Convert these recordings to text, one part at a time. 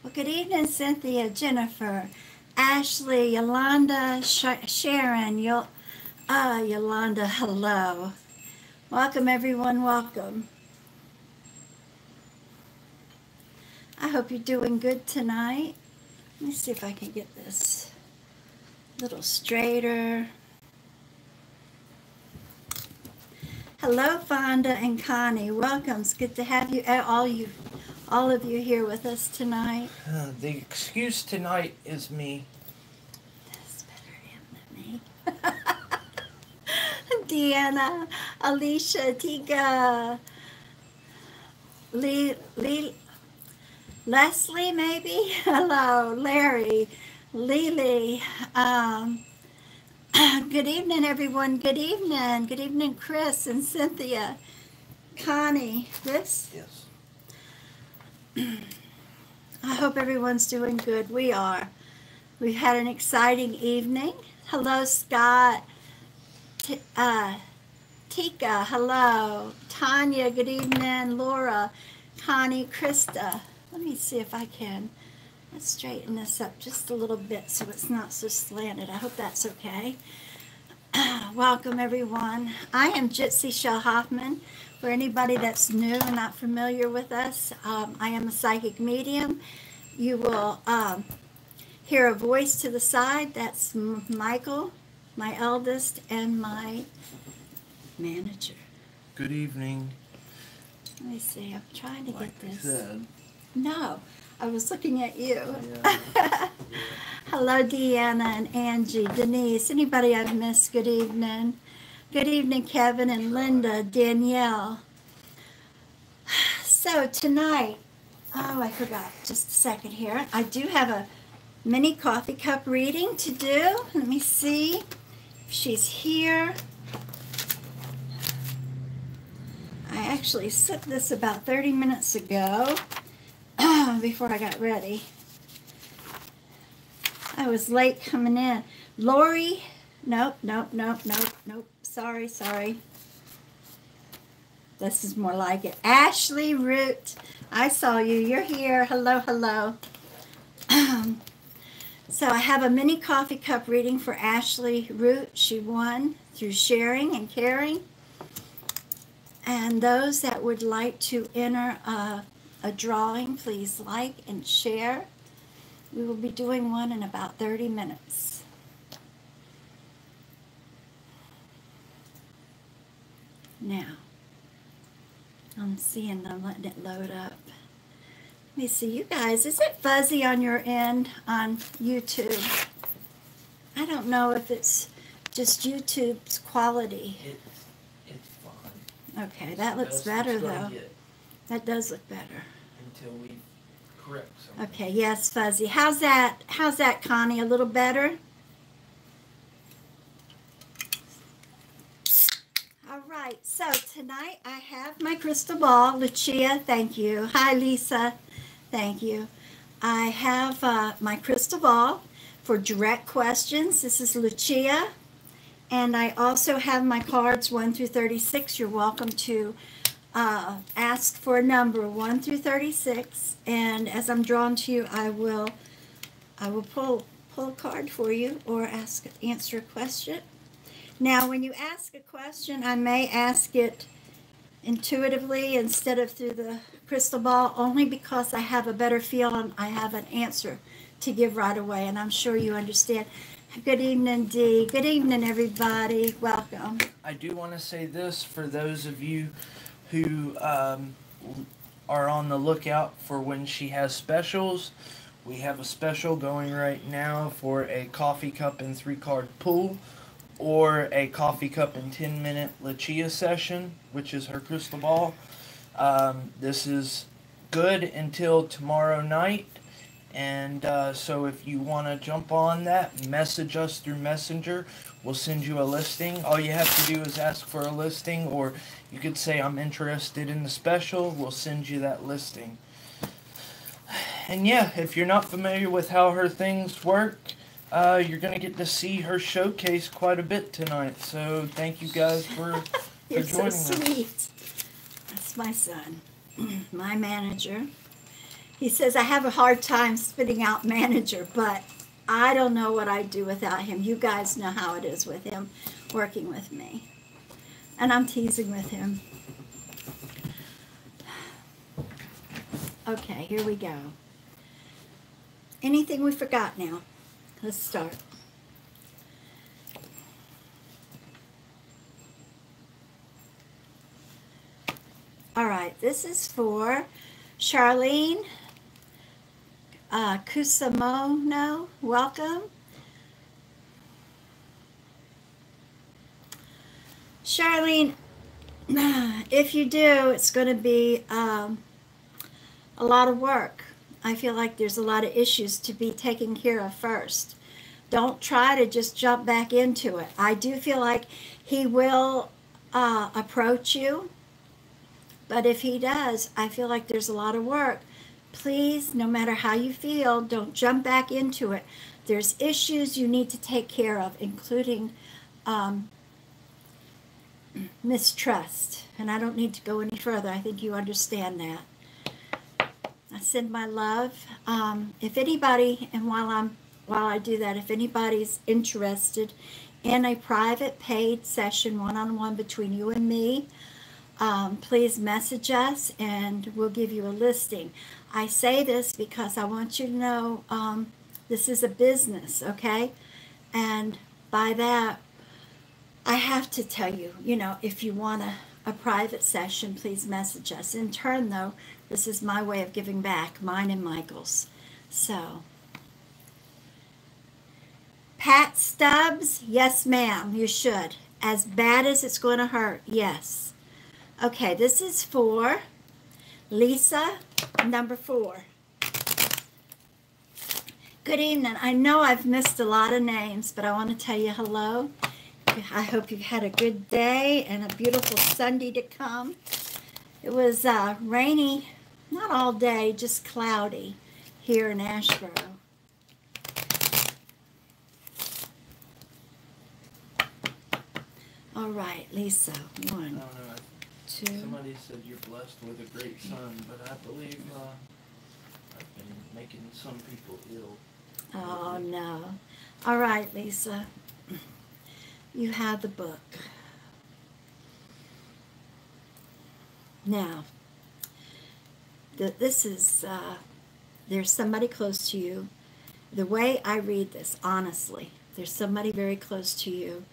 Well, good evening, Cynthia, Jennifer, Ashley, Yolanda, Sharon, Yolanda, hello. Welcome, everyone, welcome. I hope you're doing good tonight. Let me see if I can get this a little straighter. Hello, Fonda and Connie. Welcome. It's good to have you, all of you here with us tonight. The excuse tonight is me. That's better him than me. Deanna, Alicia, Tika, Leslie, maybe? Hello, Larry, Lily. Good evening, everyone. Good evening. Good evening, Chris and Cynthia. Connie, Chris? Yes. I hope everyone's doing good. We are. We've had an exciting evening. Hello, Scott. Tika, hello. Tanya, good evening. Laura, Connie, Krista. Let me see if I can. Let's straighten this up just a little bit so it's not so slanted. I hope that's okay. Welcome, everyone. I am Gypsy Chele Hoffman. For anybody that's new and not familiar with us, I am a psychic medium. You will hear a voice to the side. That's Michael, my eldest, and my manager. Good evening. Let me see. I'm trying to Like get this. Said. No, I was looking at you. Yeah. Hello, Deanna and Angie, Denise. Anybody I've missed, good evening. Good evening, Kevin and Linda, Danielle. So tonight, I forgot, just a second here. I do have a mini coffee cup reading to do. Let me see if she's here. I actually set this about 30 minutes ago before I got ready. I was late coming in. Lori, nope. Sorry. This is more like it. Ashley Root, I saw you. You're here. Hello. So I have a mini coffee cup reading for Ashley Root. She won through sharing and caring. And those that would like to enter a drawing, please like and share. We will be doing one in about 30 minutes. Now, I'm letting it load up. Let me see, you guys, is it fuzzy on your end on YouTube? I don't know if it's just YouTube's quality. It's fine. Okay, that looks better though. That does look better. Until we correct something. Okay, yes, fuzzy. How's that, Connie? A little better? All right, so tonight I have my crystal ball. Lucia, thank you. Hi, Lisa. Thank you. I have my crystal ball for direct questions. This is Lucia. And I also have my cards 1 through 36. You're welcome to ask for a number 1 through 36. And as I'm drawn to you, I will pull a card for you or answer a question. Now, when you ask a question, I may ask it intuitively instead of through the crystal ball, only because I have a better feel and I have an answer to give right away, and I'm sure you understand. Good evening, Dee. Good evening, everybody. Welcome. I do want to say this for those of you who are on the lookout for when she has specials. We have a special going right now for a coffee cup and 3-card pull, or a coffee cup and 10-minute Lucia session, which is her crystal ball. This is good until tomorrow night, and so if you want to jump on that, message us through Messenger. We'll send you a listing. All you have to do is ask for a listing, or you could say, I'm interested in the special. We'll send you that listing. And yeah, if you're not familiar with how her things work, you're going to get to see her showcase quite a bit tonight. So thank you guys for joining so sweet. That's my son, my manager. He says, I have a hard time spitting out manager, but I don't know what I'd do without him. You guys know how it is with him working with me. And I'm teasing with him. Okay, here we go. Anything we forgot now? Let's start. All right, this is for Charlene Kusamono. Welcome. Charlene, if you do, it's going to be a lot of work. I feel like there's a lot of issues to be taken care of first. Don't try to just jump back into it. I do feel like he will approach you, but if he does, I feel like there's a lot of work. Please, no matter how you feel, don't jump back into it. There's issues you need to take care of, including mistrust. And I don't need to go any further. I think you understand that. I send my love. If anybody, and while I do that, if anybody's interested in a private paid session one-on-one between you and me, please message us and we'll give you a listing. I say this because I want you to know this is a business, okay? And by that, I have to tell you, if you want a private session, please message us. In turn, though, this is my way of giving back, mine and Michael's. So, Pat Stubbs, yes, ma'am, you should. As bad as it's going to hurt, yes. Okay, this is for Lisa, number 4. Good evening. I know I've missed a lot of names, but I want to tell you hello. I hope you've had a good day and a beautiful Sunday to come. It was rainy, not all day, just cloudy here in Asheboro. All right, Lisa, 1, I don't know. 2. Somebody said you're blessed with a great son, but I believe I've been making some people ill. Oh, no. All right, Lisa. You have the book. Now, this is, there's somebody close to you. The way I read this, honestly, there's somebody very close to you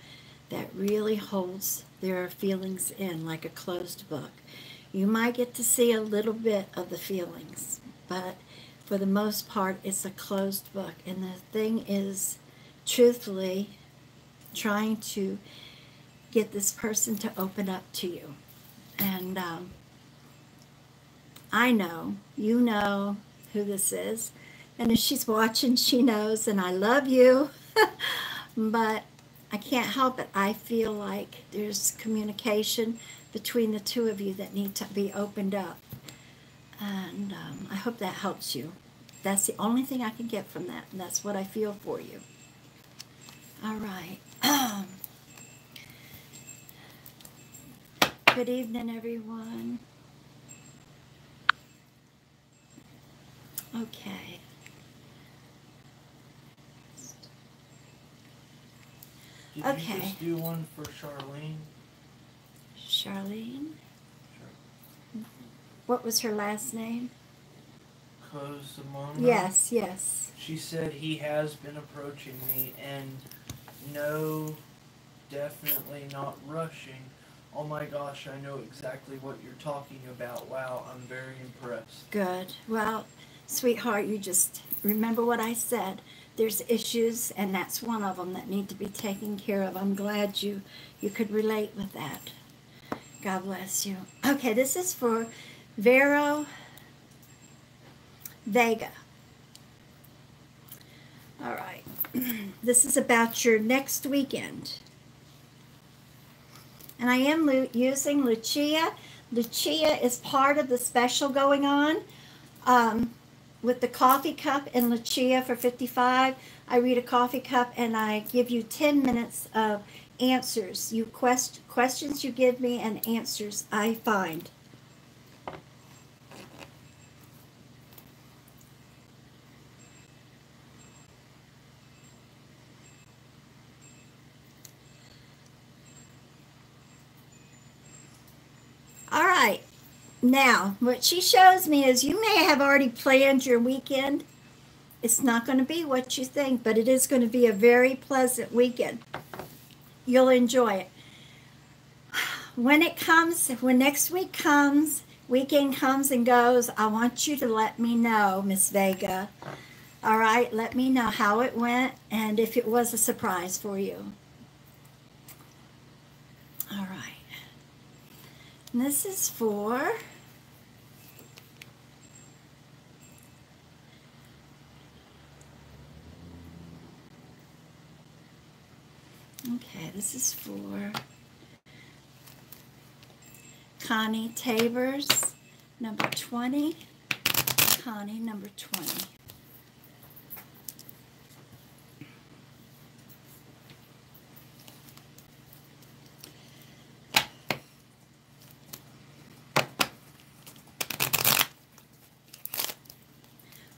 that really holds their feelings in like a closed book. You might get to see a little bit of the feelings, but for the most part, it's a closed book. And the thing is, truthfully, trying to get this person to open up to you. And I know, you know who this is. And if she's watching, she knows, and I love you. But I can't help it. I feel like there's communication between the two of you that need to be opened up. And I hope that helps you. That's the only thing I can get from that, and that's what I feel for you. All right. Good evening, everyone. Okay. Did Okay. you just do one for Charlene? Charlene? What was her last name? Kosamona? Yes, yes. She said he has been approaching me, and no, definitely not rushing. Oh my gosh, I know exactly what you're talking about. Wow, I'm very impressed. Good. Well, sweetheart, you just remember what I said. There's issues, and that's one of them that need to be taken care of. I'm glad you could relate with that. God bless you. Okay, this is for Vero Vega. All right. This is about your next weekend. And I am using Lucia. Lucia is part of the special going on. With the coffee cup and Lucia for $55, I read a coffee cup and I give you 10 minutes of answers. You questions you give me and answers I find. All right. Now, what she shows me is you may have already planned your weekend. It's not going to be what you think, but it is going to be a very pleasant weekend. You'll enjoy it. When it comes, when next week comes, weekend comes and goes, I want you to let me know, Miss Vega. All right, let me know how it went and if it was a surprise for you. All right. And this is for okay, this is for Connie Tabers, number 20. Connie, number 20.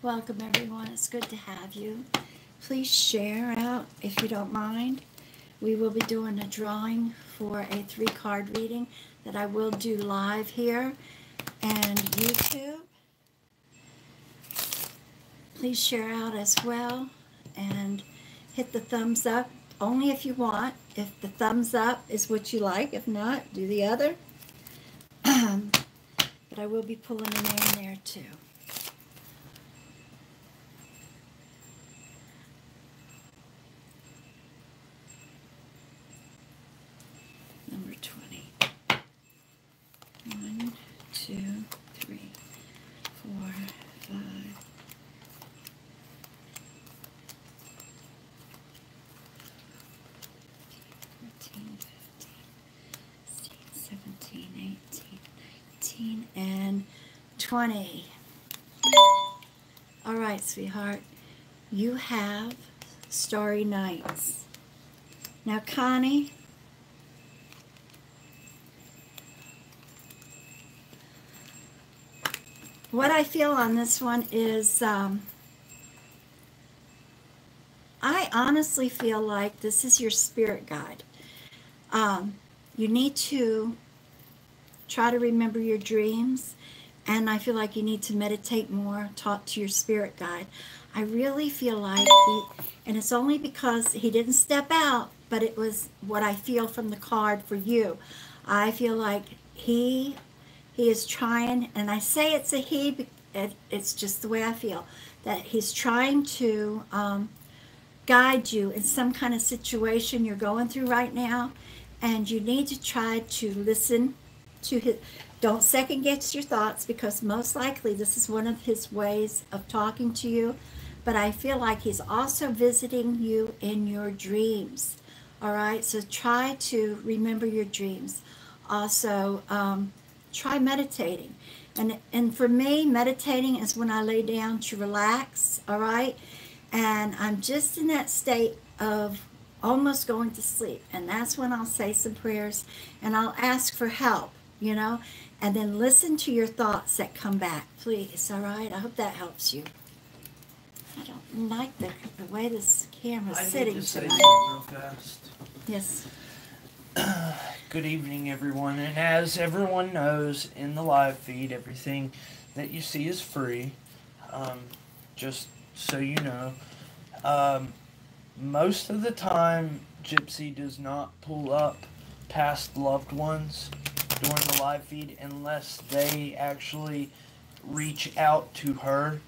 Welcome, everyone. It's good to have you. Please share out if you don't mind. We will be doing a drawing for a 3-card reading that I will do live here and YouTube. Please share out as well and hit the thumbs up only if you want. If the thumbs up is what you like, if not, do the other. But I will be pulling a name there too. Number 20. 1, 2, 3, 4, 5. 13, 15, 16, 17, 18, 19, and 20. All right, sweetheart. You have Starry Nights. Now, Connie, what I feel on this one is I honestly feel like this is your spirit guide. You need to try to remember your dreams, and I feel like you need to meditate more, talk to your spirit guide. I really feel like and it's only because he didn't step out, but it was what I feel from the card for you. I feel like he is trying, and I say it's a he, it's just the way I feel, that he's trying to guide you in some kind of situation you're going through right now, and you need to try to listen to his. Don't second guess your thoughts, because most likely this is one of his ways of talking to you, but I feel like he's also visiting you in your dreams. All right, so try to remember your dreams. Also, try meditating. And for me, meditating is when I lay down to relax, all right? And I'm just in that state of almost going to sleep. And that's when I'll say some prayers and I'll ask for help, you know? And then listen to your thoughts that come back, please, all right? I hope that helps you. I don't like the way this camera's sitting I need to say tonight. something real fast. Yes. Good evening, everyone. And as everyone knows, in the live feed, everything that you see is free. Just so you know. Most of the time, Gypsy does not pull up past loved ones during the live feed unless they actually reach out to her.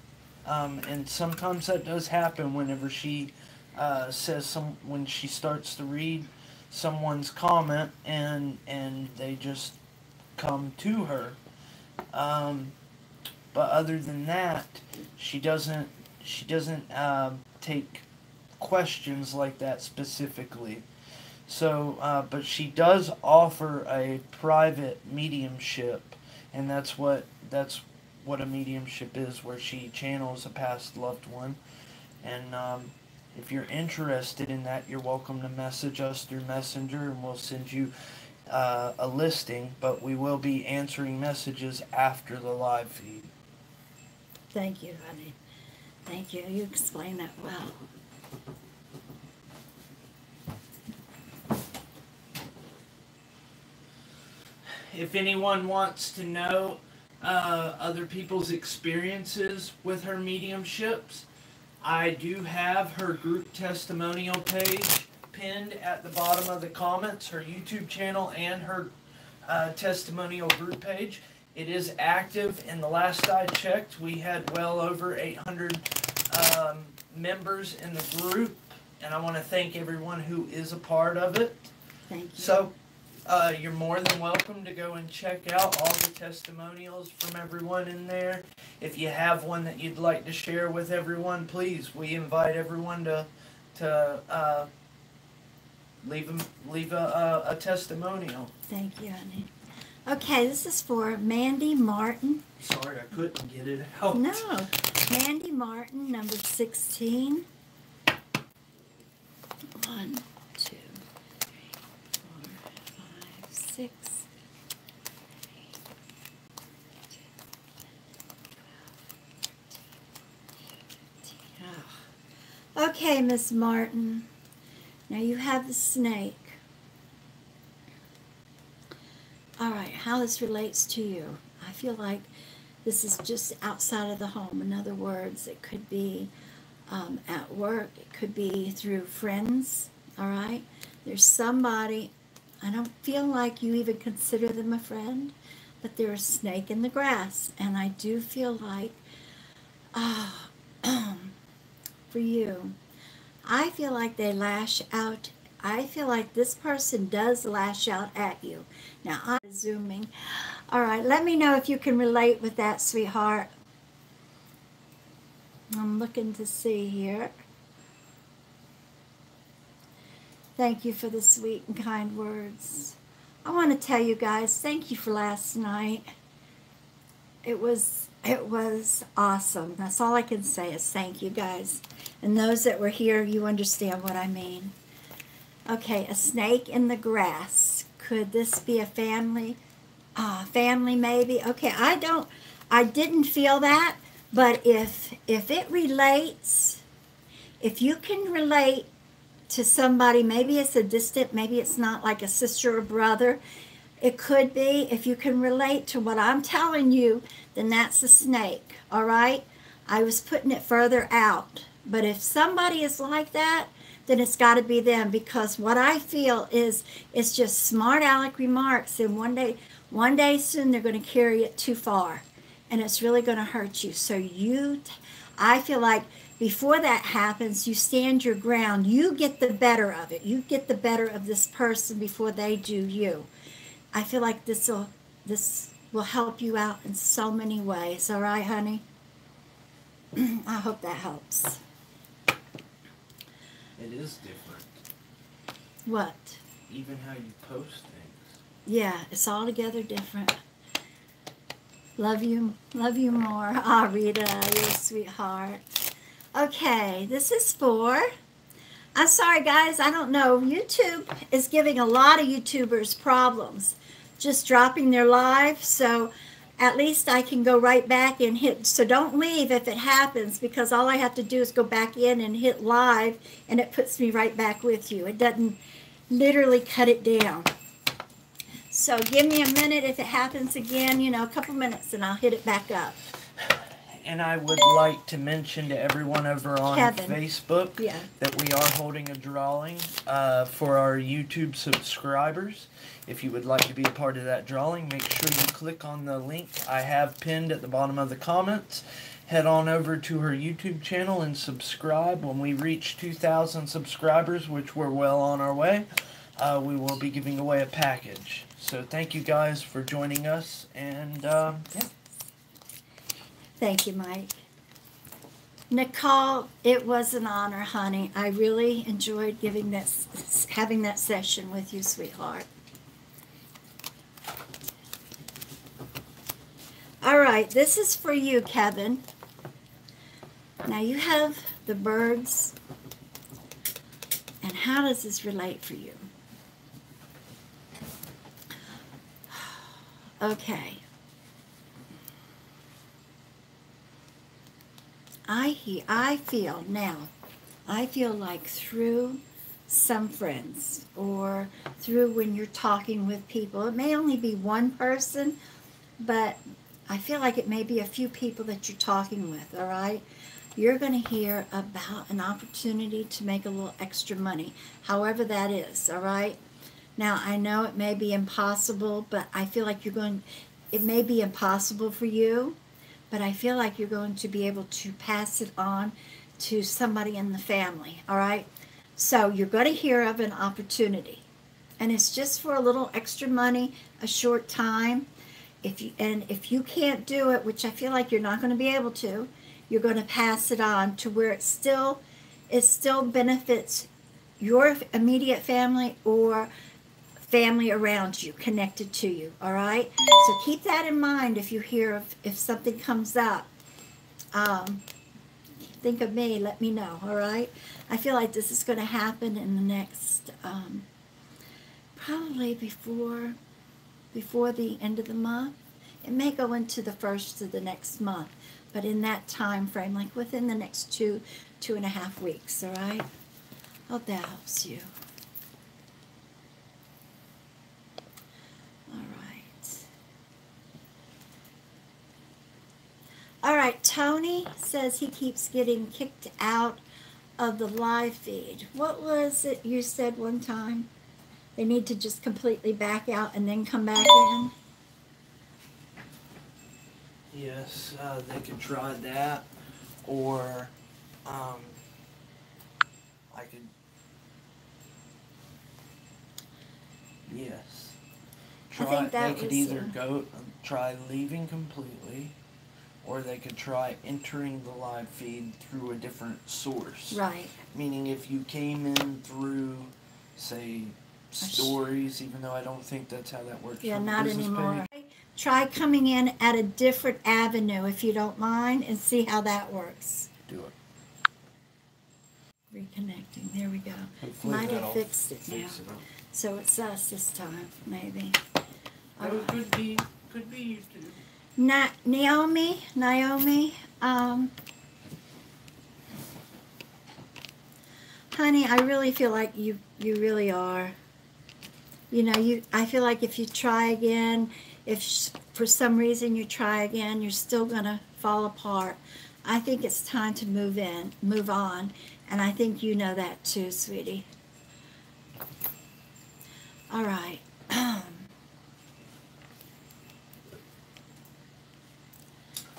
And sometimes that does happen whenever she when she starts to read someone's comment and they just come to her. But other than that, she doesn't take questions like that specifically. So, but she does offer a private mediumship, and that's what a mediumship is, where she channels a past loved one. And if you're interested in that, you're welcome to message us through Messenger, and we'll send you a listing. But we will be answering messages after the live feed. Thank you, honey. Thank you. You explained that well. if anyone wants to know other people's experiences with her mediumships, I do have her group testimonial page pinned at the bottom of the comments, her YouTube channel and her testimonial group page. It is active, and the last I checked, we had well over 800 members in the group, and I want to thank everyone who is a part of it. Thank you. So, you're more than welcome to go and check out all the testimonials from everyone in there. If you have one that you'd like to share with everyone, please, we invite everyone to leave a testimonial. Thank you, honey. Okay, this is for Mandy Martin. Sorry, I couldn't get it out. No. Mandy Martin, number 16. 1, 2, 3, 4, 5, 6. Okay, Miss Martin. Now you have the snake. All right, how this relates to you. I feel like this is just outside of the home. In other words, it could be at work. It could be through friends, all right? There's somebody, I don't feel like you even consider them a friend, but they're a snake in the grass. And I do feel like, for you, I feel like they lash out. I feel like this person does lash out at you. Now, I'm zooming. All right, let me know if you can relate with that, sweetheart. I'm looking to see here. Thank you for the sweet and kind words. I want to tell you guys, thank you for last night. It was awesome. That's all I can say is thank you, guys. And those that were here, you understand what I mean. Okay, a snake in the grass. Could this be a family? Family maybe? Okay, I didn't feel that, but if it relates, if you can relate to somebody, maybe it's a distant, maybe it's not like a sister or brother, it could be. If you can relate to what I'm telling you, then that's a snake, all right? I was putting it further out, but if somebody is like that, then it's got to be them, because what I feel is it's just smart aleck remarks, and one day soon they're going to carry it too far, and it's really going to hurt you. So I feel like before that happens, you stand your ground. You get the better of it. You get the better of this person before they do you. I feel like this will help you out in so many ways. All right, honey? I hope that helps. It is different. What? Even how you post things. Yeah, it's altogether different. Love you more. Ah, Rita, you're a sweetheart. Okay, this is for, I'm sorry guys, I don't know. YouTube is giving a lot of YouTubers problems just dropping their live, so at least I can go right back and hit, so don't leave if it happens, because all I have to do is go back in and hit live, and it puts me right back with you. It doesn't literally cut it down. So give me a minute if it happens again, a couple minutes, and I'll hit it back up. And I would like to mention to everyone over on Facebook that we are holding a drawing for our YouTube subscribers. If you would like to be a part of that drawing, make sure you click on the link I have pinned at the bottom of the comments. Head on over to her YouTube channel and subscribe. When we reach 2,000 subscribers, which we're well on our way, we will be giving away a package. So thank you guys for joining us, and yeah. Thank you, Mike. Nicole, it was an honor, honey. I really enjoyed having that session with you, sweetheart. All right, this is for you, Kevin. Now you have the birds, and how does this relate for you? Okay. I feel like through some friends, or through when you're talking with people. It may only be one person, but I feel like it may be a few people that you're talking with, all right? You're going to hear about an opportunity to make a little extra money, however that is, all right? Now, I know it may be impossible, but I feel like it may be impossible for you, but I feel like you're going to be able to pass it on to somebody in the family, all right? So you're going to hear of an opportunity, and it's just for a little extra money, a short time. If you can't do it, which I feel like you're not going to be able to, you're going to pass it on to where it still benefits your immediate family or family around you, connected to you, all right? So keep that in mind if something comes up. Think of me, let me know, all right? I feel like this is going to happen in the next, probably before the end of the month. It may go into the first of the next month, but in that time frame, like within the next 2.5 weeks, all right? Hope that helps you. All right. All right, Tony says he keeps getting kicked out of the live feed. What was it you said one time? They need to just completely back out and then come back in? Yes, they could try that, or I could, yes. I think that they could was, either try leaving completely, or they could try entering the live feed through a different source. right. Meaning if you came in through, say, stories, even though I don't think that's how that works. Yeah, for the not business anymore. page. Try coming in at a different avenue if you don't mind, and see how that works. Do it. Reconnecting. There we go. Hopefully Might have that'll fixed it now. fix it up. So it's us this time, maybe. Or it could be you too. Naomi, honey, I really feel like you really are. You know, I feel like if you try again, if for some reason you try again, you're still going to fall apart. I think it's time to move on, and I think you know that too, sweetie. All right.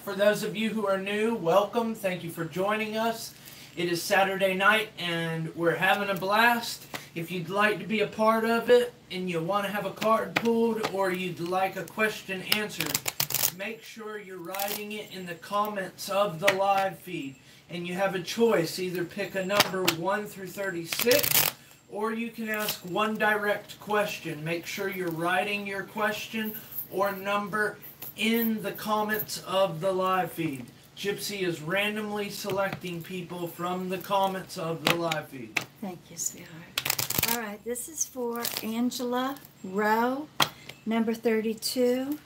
For those of you who are new, welcome. Thank you for joining us. It is Saturday night and we're having a blast. If you'd like to be a part of it and you want to have a card pulled or you'd like a question answered, make sure you're writing it in the comments of the live feed. And you have a choice. Either pick a number 1 through 36 or you can ask one direct question. Make sure you're writing your question or number in the comments of the live feed. Gypsy is randomly selecting people from the comments of the live feed. Thank you, sweetheart. All right, this is for Angela Rowe, number 32.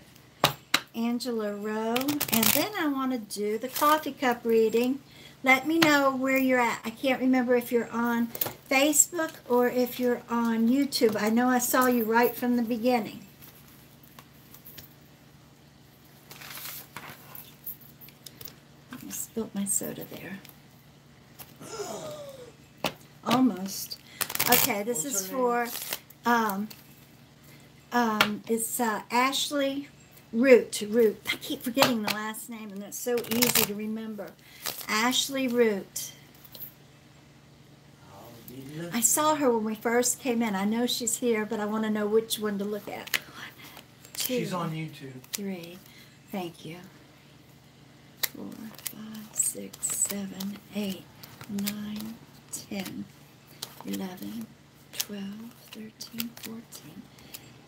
Angela Rowe. And then I want to do the coffee cup reading. Let me know where you're at. I can't remember if you're on Facebook or if you're on YouTube. I know I saw you right from the beginning. I spilled my soda there. Almost. Okay, this is for, it's Ashley Root. I keep forgetting the last name, and it's so easy to remember. Ashley Root. I saw her when we first came in. I know she's here, but I want to know which one to look at. 1, 2, She's on YouTube. 3. Thank you. 4, 5, 6, 7, 8, 9, 10, 11, 12, 13, 14,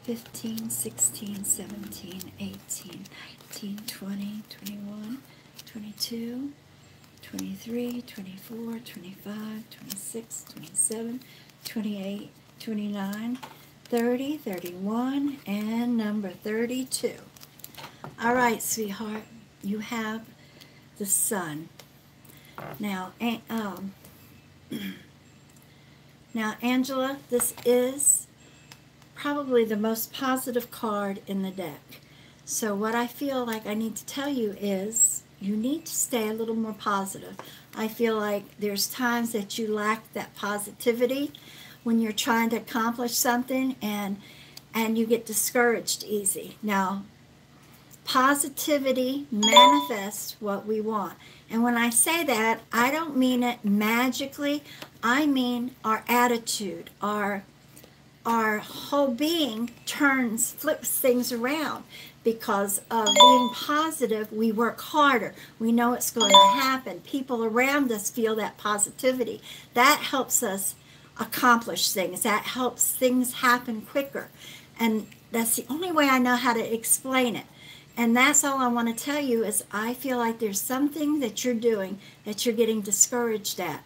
15, 16, 17, 18, 19, 20, 21, 22, 23, 24, 25, 26, 27, 28, 29, 30, 31, and number 32. All right, sweetheart, you have the sun. Now, Now, Angela, this is probably the most positive card in the deck. So what I feel like I need to tell you is you need to stay a little more positive. I feel like there's times that you lack that positivity when you're trying to accomplish something, and you get discouraged easy. Now, positivity manifests what we want. And when I say that, I don't mean it magically. I mean our attitude, our whole being flips things around. Because of being positive, we work harder. We know it's going to happen. People around us feel that positivity. That helps us accomplish things. That helps things happen quicker. And that's the only way I know how to explain it. And that's all I want to tell you is I feel like there's something that you're doing that you're getting discouraged at.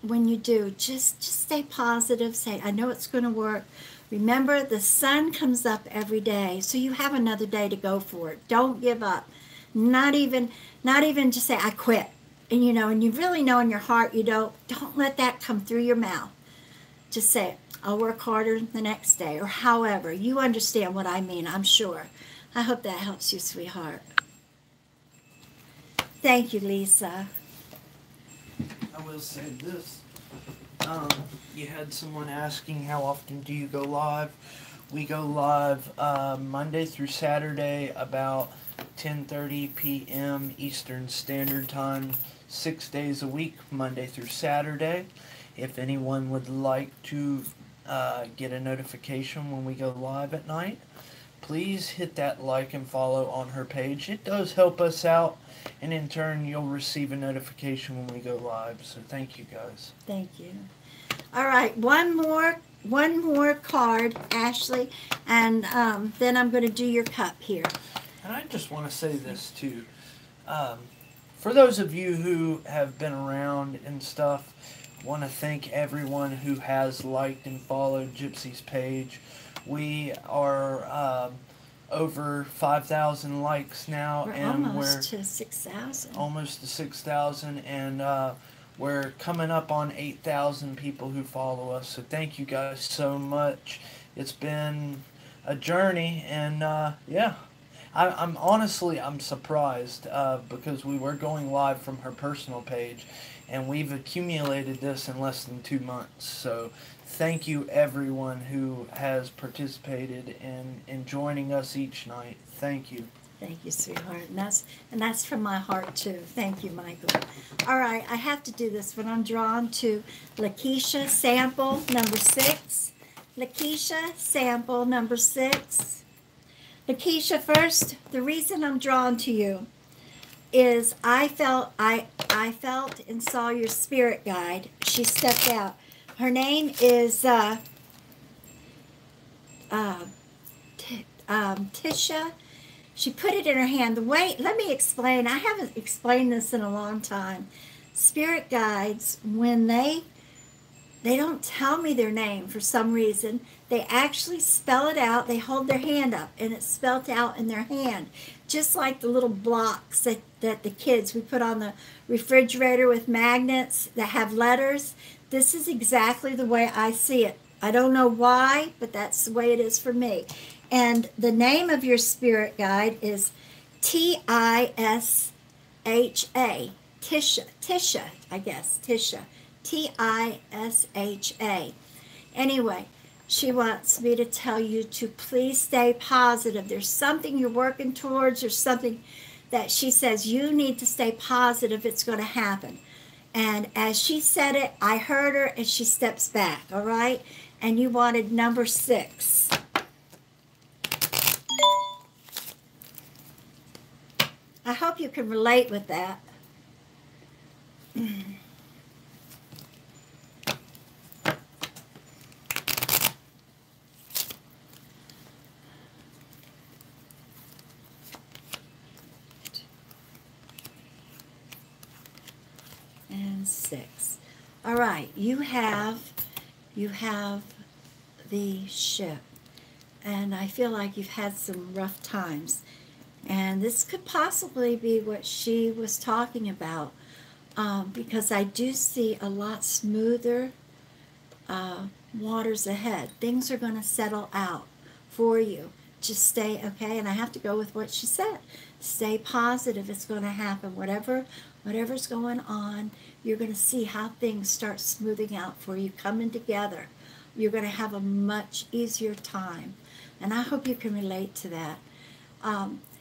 When you do, just stay positive. Say, I know it's going to work. Remember, the sun comes up every day, so you have another day to go for it. Don't give up. Not even just say, I quit. And and you really know in your heart you don't let that come through your mouth. Just say, I'll work harder the next day, or however. You understand what I mean, I'm sure. I hope that helps you, sweetheart. Thank you, Lisa. I will say this. You had someone asking how often do you go live. We go live Monday through Saturday about 10:30 p.m. Eastern Standard Time, 6 days a week, Monday through Saturday. If anyone would like to get a notification when we go live at night, please hit that like and follow on her page. It does help us out, and in turn you'll receive a notification when we go live. So thank you guys. Thank you. All right, one more card, Ashley, and then I'm going to do your cup here. And I just want to say this too. For those of you who have been around and stuff, want to thank everyone who has liked and followed Gypsy's page. We are over 5,000 likes now, and almost to 6,000. Almost to 6,000, and we're coming up on 8,000 people who follow us. So thank you guys so much. It's been a journey, and yeah, I'm honestly surprised because we were going live from her personal page, and we've accumulated this in less than 2 months. So thank you everyone who has participated in joining us each night. Thank you. Thank you, sweetheart. And that's from my heart too. Thank you, Michael. All right, I have to do this one. I'm drawn to Lakeisha sample number 6. Lakeisha sample number 6. Lakeisha, first, the reason I'm drawn to you is I felt and saw your spirit guide. She stepped out. Her name is Tisha. She put it in her hand. Let me explain. I haven't explained this in a long time. Spirit guides, when they don't tell me their name for some reason, they actually spell it out. They hold their hand up, and it's spelled out in their hand. Just like the little blocks that the kids, we put on the refrigerator with magnets that have letters. This is exactly the way I see it. I don't know why, but that's the way it is for me. And the name of your spirit guide is Tisha. Tisha, I guess. Tisha. Tisha. Anyway, she wants me to tell you to please stay positive. There's something you're working towards, or something that she says you need to stay positive. It's going to happen. And as she said it, I heard her, and she steps back, all right? And you wanted number 6. I hope you can relate with that. And 6. All right, you have the ship, and I feel like you've had some rough times. And this could possibly be what she was talking about, because I do see a lot smoother waters ahead. Things are going to settle out for you. Just stay okay. And I have to go with what she said. Stay positive. It's going to happen. Whatever's going on, you're going to see how things start smoothing out for you, coming together. You're going to have a much easier time. And I hope you can relate to that.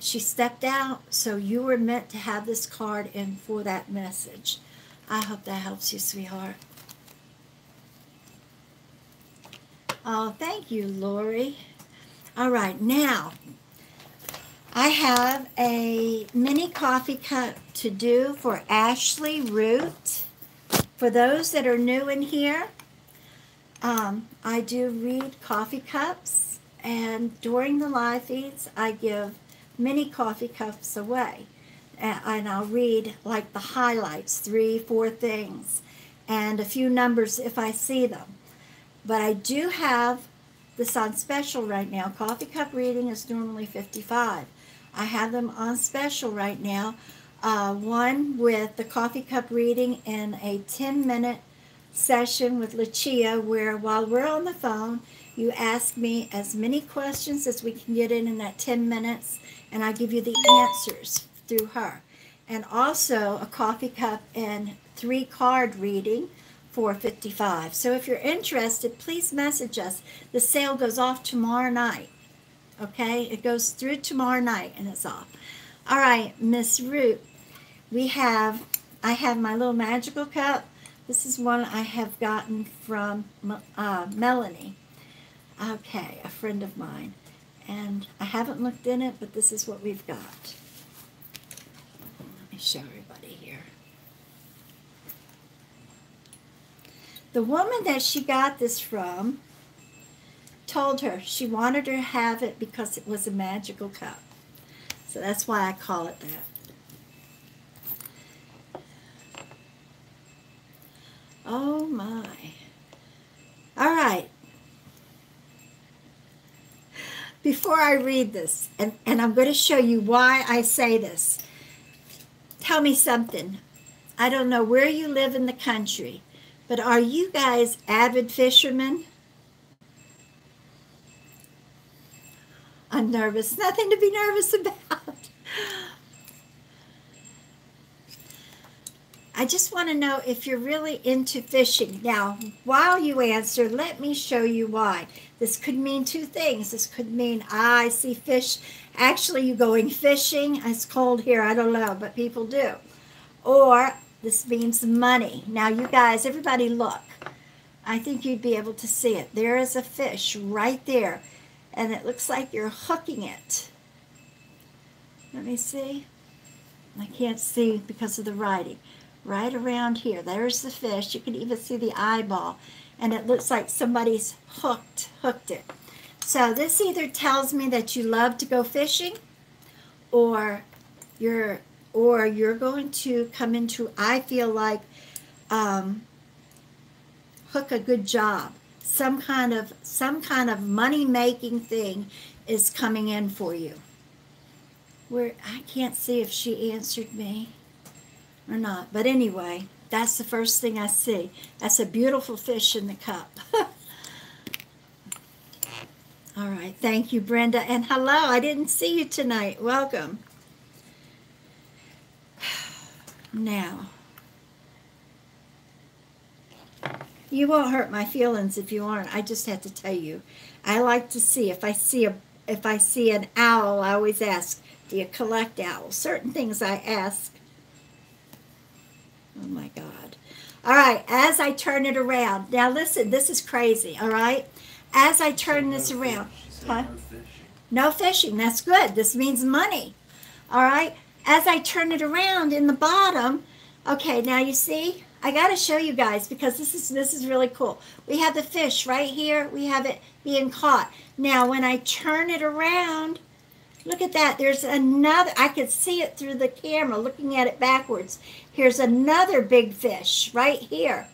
She stepped out, so you were meant to have this card in for that message. I hope that helps you, sweetheart. Oh, thank you, Lori. All right, now I have a mini coffee cup to do for Ashley Root. For those that are new in here, I do read coffee cups, and during the live feeds, I give mini coffee cups away. And I'll read like the highlights, 3, 4 things, and a few numbers if I see them. But I do have this on special right now. Coffee cup reading is normally $55. I have them on special right now. One with the coffee cup reading in a 10-minute session with Lucia, where while we're on the phone, you ask me as many questions as we can get in that 10 minutes, and I give you the answers through her. And also a coffee cup and 3-card reading for $55. So if you're interested, please message us. The sale goes off tomorrow night. Okay, it goes through tomorrow night and it's off. All right, Miss Root, I have my little magical cup. This is one I have gotten from Melanie. Okay, a friend of mine. And I haven't looked in it, but this is what we've got. Let me show everybody here. The woman that she got this from told her she wanted her to have it because it was a magical cup. So that's why I call it that. Oh my. All right. Before I read this, and I'm going to show you why I say this, tell me something. I don't know where you live in the country, but are you guys avid fishermen? I'm nervous. Nothing to be nervous about. I just want to know if you're really into fishing. Now, while you answer, let me show you why. This could mean 2 things. This could mean, I see fish. Actually, you going fishing. It's cold here. I don't know, but people do. Or this means money. Now, you guys, everybody look. I think you'd be able to see it. There is a fish right there, and it looks like you're hooking it. Let me see. I can't see because of the writing. Right around here, there's the fish. You can even see the eyeball, and it looks like somebody's hooked it. So this either tells me that you love to go fishing, or you're going to come into, I feel like, hook a good job. Some kind of money-making thing is coming in for you. Where I can't see if she answered me or not. But anyway, that's the first thing I see. That's a beautiful fish in the cup. All right. Thank you, Brenda. And hello. I didn't see you tonight. Welcome. Now, you won't hurt my feelings if you aren't. I just have to tell you. I like to see. If I see an owl, I always ask, do you collect owls? Certain things I ask. Oh my God. All right, as I turn it around. Now listen, this is crazy, all right? As I turn this around. Huh? No fishing, that's good. This means money. All right? As I turn it around in the bottom, okay, now you see, I got to show you guys because this is really cool. We have the fish right here. We have it being caught. Now, when I turn it around, look at that. There's another. I could see it through the camera looking at it backwards. Here's another big fish right here,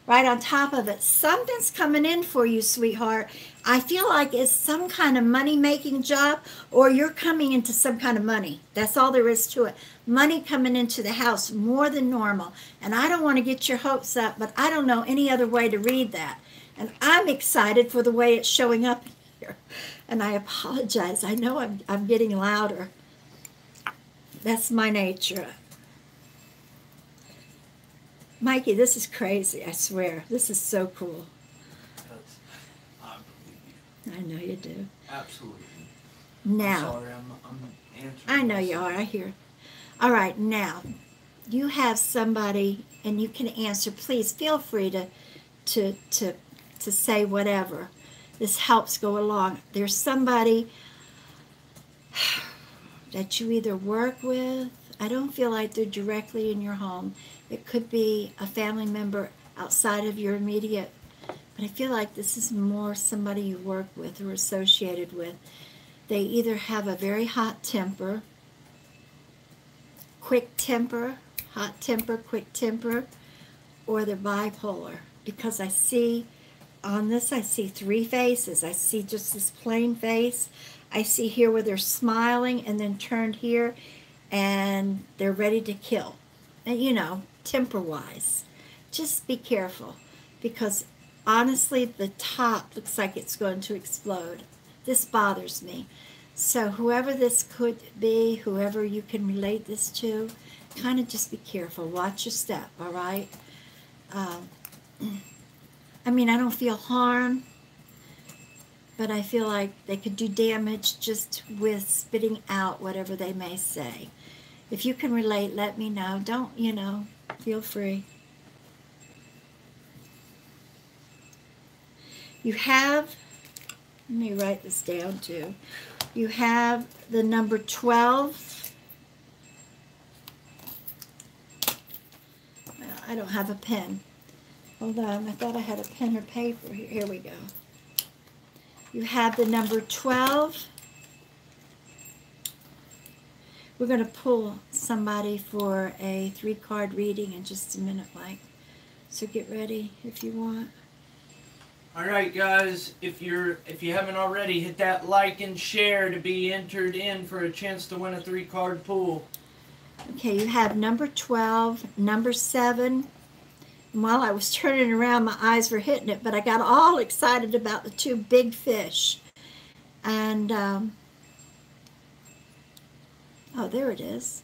right on top of it. Something's coming in for you, sweetheart. I feel like it's some kind of money-making job, or you're coming into some kind of money. That's all there is to it. Money coming into the house more than normal. And I don't want to get your hopes up, but I don't know any other way to read that. And I'm excited for the way it's showing up here. And I apologize. I know I'm getting louder. That's my nature. Mikey, this is crazy, I swear. This is so cool. Because I believe you. I know you do. Absolutely. Now. I'm sorry, I'm answering. I know you are. I hear. All right, now. You have somebody, and you can answer. Please feel free to say whatever. This helps go along. There's somebody that you either work with. I don't feel like they're directly in your home. It could be a family member outside of your immediate, but I feel like this is more somebody you work with or associated with. They either have a very hot temper, quick temper, hot temper, quick temper, or they're bipolar. Because I see on this, I see three faces. I see just this plain face. I see here where they're smiling and then turned here and they're ready to kill. And you know, temper-wise. Just be careful because honestly, the top looks like it's going to explode. This bothers me. So whoever this could be, whoever you can relate this to, kind of just be careful. Watch your step, all right? I mean, I don't feel harm, but I feel like they could do damage just with spitting out whatever they may say. If you can relate, let me know. Don't, you know, feel free. You have, let me write this down too. You have the number 12. Well, I don't have a pen. Hold on, I thought I had a pen or paper. Here we go. You have the number 12. We're going to pull somebody for a 3-card reading in just a minute, Mike. So get ready if you want. All right, guys. If you haven't already, hit that like and share to be entered in for a chance to win a 3-card pool. Okay, you have number 12, number 7. And while I was turning around, my eyes were hitting it, but I got all excited about the 2 big fish. And, oh, there it is.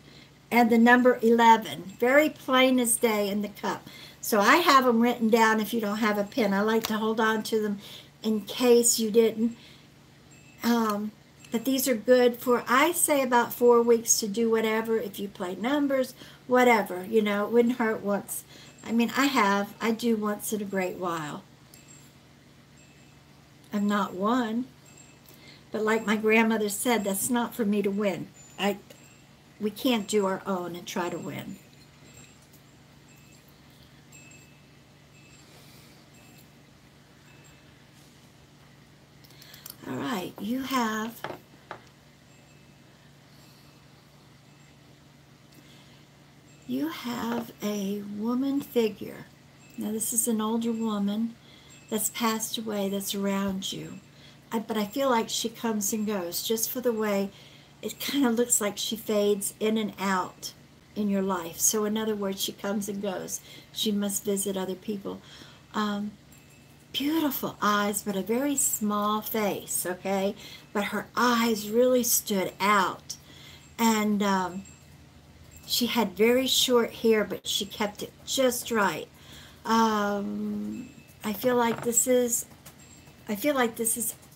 And the number 11, very plain as day in the cup. So I have them written down if you don't have a pen. I like to hold on to them in case you didn't. But these are good for, I say, about 4 weeks to do whatever. If you play numbers, whatever, you know, it wouldn't hurt once. I mean, I do once in a great while. I'm not won. But like my grandmother said, that's not for me to win. We can't do our own and try to win. All right, you have a woman figure. Now this is an older woman that's passed away that's around you. But I feel like she comes and goes just for the way it kind of looks like she fades in and out in your life. So in other words, she comes and goes. She must visit other people. Beautiful eyes, but a very small face, okay? But her eyes really stood out. And she had very short hair, but she kept it just right. I feel like this is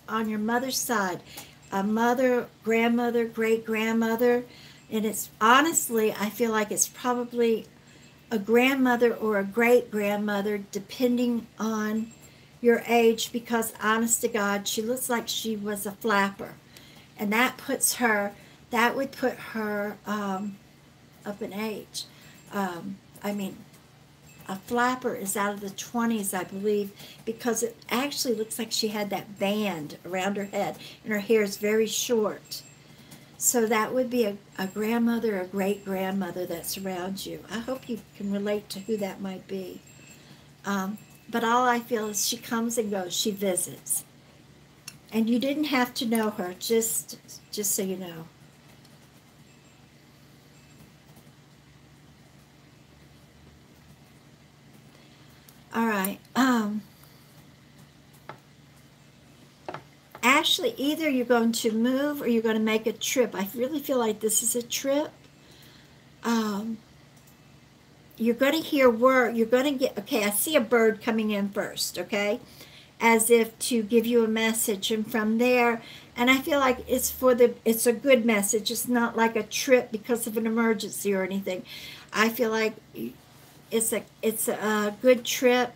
on your mother's side. A mother, grandmother, great-grandmother. And it's honestly, I feel like it's probably a grandmother or a great-grandmother, depending on your age, because honest to God, she looks like she was a flapper. And that would put her up in age. I mean, a flapper is out of the 20s, I believe, because it actually looks like she had that band around her head, and her hair is very short. So that would be a grandmother, a great-grandmother that's around you. I hope you can relate to who that might be. But all I feel is she comes and goes, she visits. And you didn't have to know her, just so you know. All right. Ashley, either you're going to move or you're going to make a trip. I really feel like this is a trip. You're going to hear word. You're going to get, okay, I see a bird coming in first, okay, as if to give you a message. And from there, and I feel like it's a good message. It's not like a trip because of an emergency or anything. I feel like it's a good trip,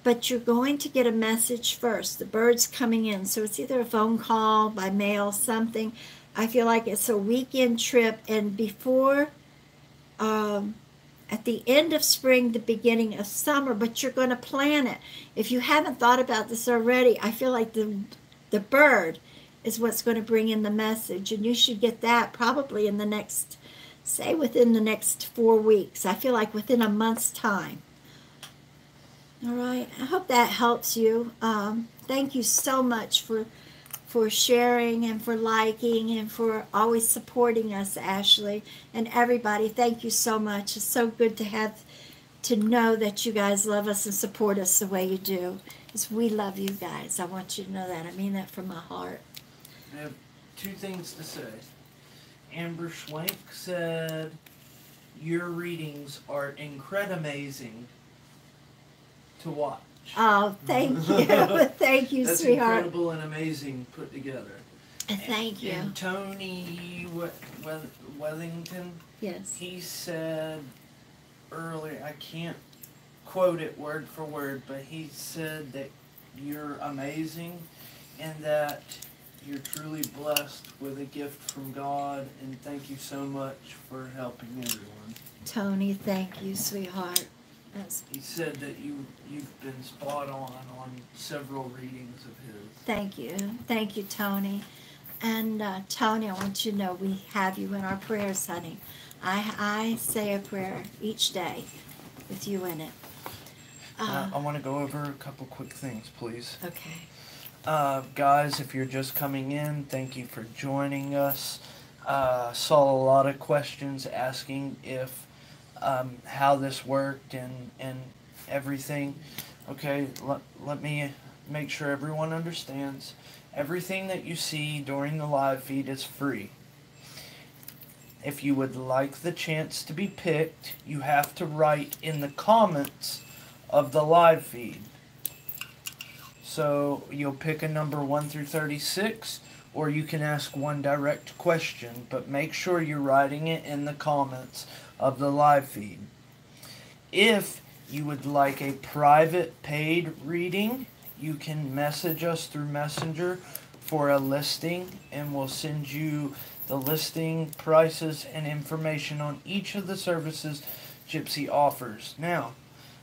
but you're going to get a message first. The bird's coming in, so it's either a phone call, by mail, something. I feel like it's a weekend trip, and before, at the end of spring, the beginning of summer, but you're going to plan it. If you haven't thought about this already, I feel like the bird is what's going to bring in the message, and you should get that probably in the next, say within the next 4 weeks. I feel like within a month's time. All right, I hope that helps you. Thank you so much for sharing and for liking and for always supporting us, Ashley, and everybody. Thank you so much. It's so good to know that you guys love us and support us the way you do. Because we love you guys. I want you to know that. I mean that from my heart. I have 2 things to say. Amber Schwank said, your readings are amazing to watch. Oh, thank you. Thank you, That's sweetheart. incredible and amazing put together. Thank you. And Tony Wellington, Yes. he said earlier, I can't quote it word for word, but he said that you're amazing and that you're truly blessed with a gift from God, and thank you so much for helping everyone. Tony, thank you, sweetheart. He said that you've been spot on several readings of his. Thank you. Thank you, Tony. And Tony, I want you to know we have you in our prayers, honey. I say a prayer each day with you in it. I want to go over a couple quick things, please. Okay. Guys, if you're just coming in, thank you for joining us. Saw a lot of questions asking if how this worked and everything. Okay, let me make sure everyone understands. Everything that you see during the live feed is free. If you would like the chance to be picked, you have to write in the comments of the live feed. So you'll pick a number 1 through 36, or you can ask one direct question, but make sure you're writing it in the comments of the live feed. If you would like a private paid reading, you can message us through Messenger for a listing, and we'll send you the listing, prices, and information on each of the services Gypsy offers. Now,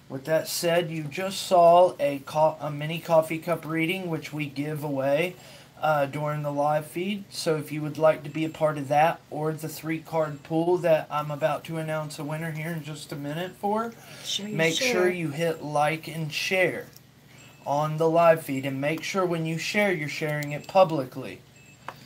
with that said, you just saw a mini coffee cup reading, which we give away during the live feed. So if you would like to be a part of that, or the 3-card pool that I'm about to announce a winner here in just a minute for, make sure you hit like and share on the live feed, and make sure when you share, you're sharing it publicly.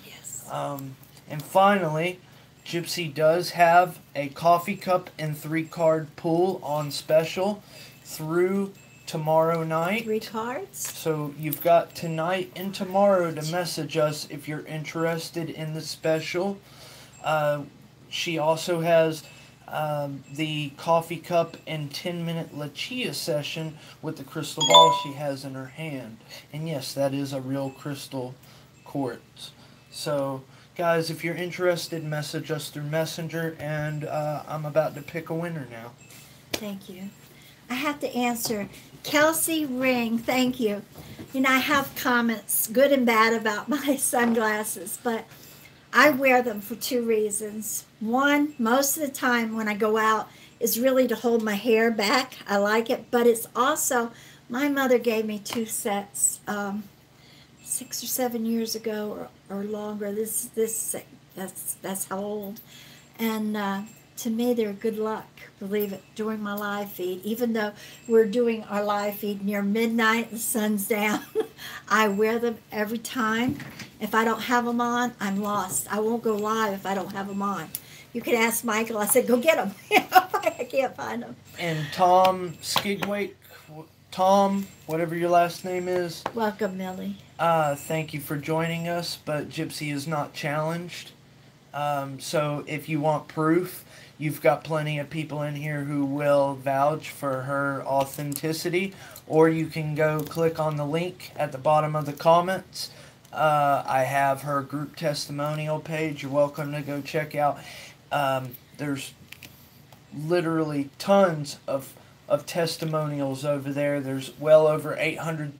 Yes. And finally, Gypsy does have a coffee cup and 3-card pool on special through tomorrow night. 3 cards? So you've got tonight and tomorrow to message us if you're interested in the special. She also has the coffee cup and 10-minute Lucia session with the crystal ball she has in her hand. And yes, that is a real crystal quartz. So guys, if you're interested, message us through Messenger, and I'm about to pick a winner now. Thank you. I have to answer. Kelsey Ring, thank you. You know, I have comments, good and bad, about my sunglasses, but I wear them for 2 reasons. One, most of the time when I go out, is really to hold my hair back. I like it, but it's also, my mother gave me 2 sets 6 or 7 years ago or longer. That's how old. And to me, they're good luck, believe it, during my live feed. Even though we're doing our live feed near midnight, the sun's down, I wear them every time. If I don't have them on, I'm lost. I won't go live if I don't have them on. You can ask Michael. I said, go get them. I can't find them. And Tom Skigwake, Tom, whatever your last name is, Welcome, Millie. thank you for joining us, but Gypsy is not challenged. So if you want proof, you've got plenty of people in here who will vouch for her authenticity, or you can go click on the link at the bottom of the comments. I have her group testimonial page. You're welcome to go check out. There's literally tons of testimonials over there. There's well over 800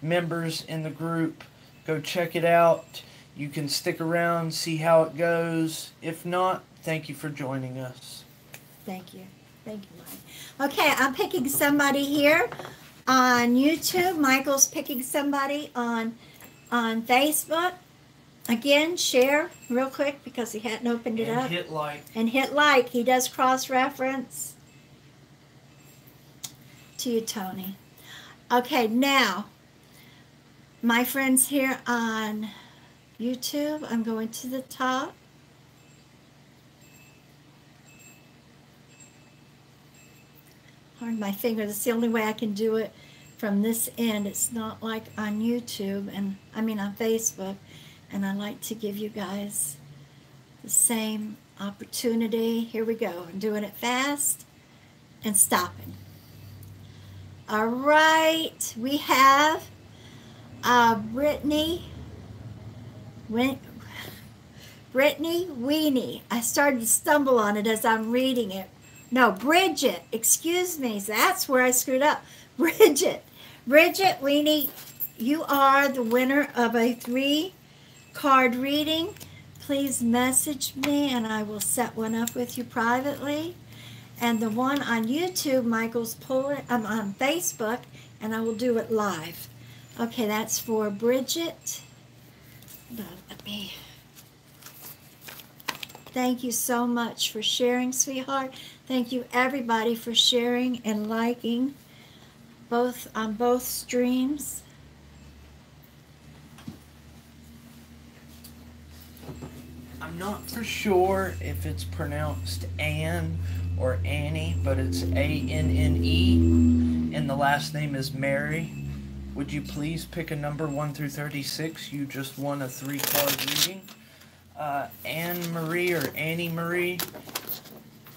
members in the group. Go check it out. You can stick around, see how it goes. If not, thank you for joining us. Thank you. Thank you, Mike. Okay, I'm picking somebody here on YouTube. Michael's picking somebody on Facebook. Again, share real quick because he hadn't opened it And up. hit like. And hit like. He does cross-reference. To you, Tony. Okay, now, my friends here on YouTube, I'm going to the top. Hard my finger. That's the only way I can do it from this end. It's not like on YouTube, and I mean on Facebook. And I like to give you guys the same opportunity. Here we go. I'm doing it fast and stopping. All right. We have Brittany Weenie. I started to stumble on it as I'm reading it. No, Bridget. Excuse me. That's where I screwed up. Bridget Weenie, you are the winner of a 3-card reading. Please message me and I will set one up with you privately. And the one on YouTube, Michael's pulling. I'm on Facebook, and I will do it live. Okay, that's for Bridget. Let me. Thank you so much for sharing, sweetheart. Thank you, everybody, for sharing and liking on both streams. I'm not for sure if it's pronounced Anne or Annie, but it's A-N-N-E, and the last name is Mary. Would you please pick a number 1 through 36? You just won a 3-card reading. Anne Marie or Annie Marie,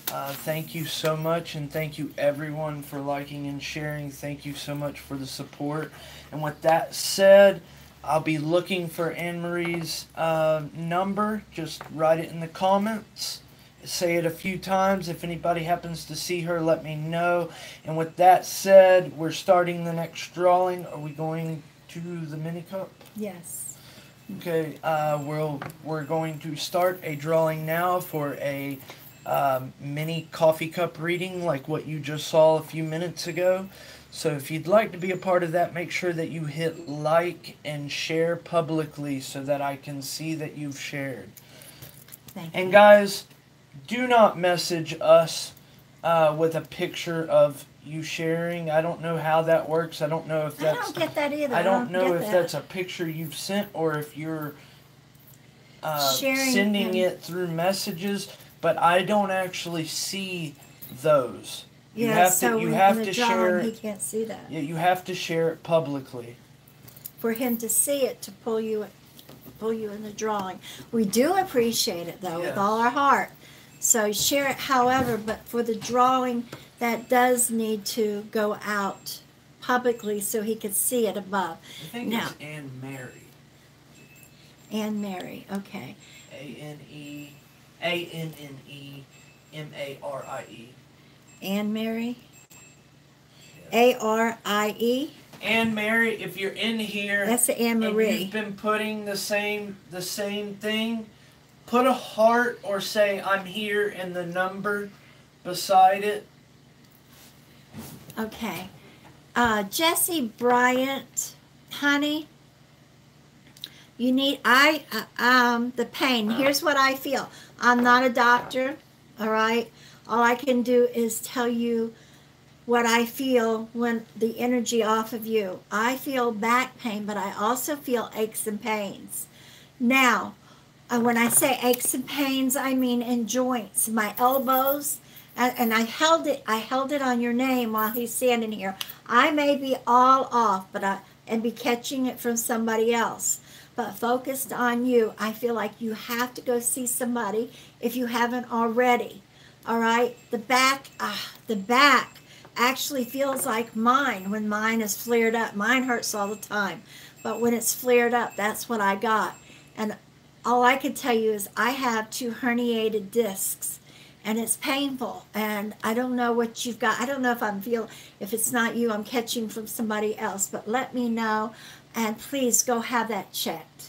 thank you so much, and thank you everyone for liking and sharing. Thank you so much for the support. And with that said, I'll be looking for Anne Marie's number. Just write it in the comments. Say it a few times. If anybody happens to see her, let me know. And with that said, we're starting the next drawing. Are we going to the mini cup? Yes. Okay, we're going to start a drawing now for a mini coffee cup reading like what you just saw a few minutes ago. So if you'd like to be a part of that, make sure that you hit like and share publicly so that I can see that you've shared. Thank you. And guys, do not message us with a picture of you sharing. I don't know how that works. I don't know if that's... I don't get that either. I don't know if that. that's a picture you've sent or if you're Sharing sending it through messages, but I don't actually see those. Yeah, you have to share he it. can't see that. Yeah, you have to share it publicly. For him to see it, to pull you in the drawing. We do appreciate it, though, with all our heart. So share it however, but for the drawing, that does need to go out publicly so he could see it above. I think it's Anne Mary. Anne Mary, okay. A-N-N-E-M-A-R-I-E. Anne Mary? A-R-I-E? Anne Mary, if you're in here... That's Anne Marie. And you've been putting the same thing, put a heart or say, I'm here, and the number beside it. Okay. Jesse Bryant, honey, you need, the pain. Here's what I feel. I'm not a doctor, all right? All I can do is tell you what I feel when the energy off of you. I feel back pain, but I also feel aches and pains. Now, when I say aches and pains, I mean in joints, my elbows and I held it on your name while he's standing here. I may be all off, and be catching it from somebody else, but focused on you. I feel like you have to go see somebody if you haven't already. All right, the back actually feels like mine when mine is flared up. Mine hurts all the time, but when it's flared up, that's what I got. And all I can tell you is I have 2 herniated discs, and it's painful. And I don't know what you've got. I don't know if it's not you, I'm catching from somebody else. But let me know, and please go have that checked.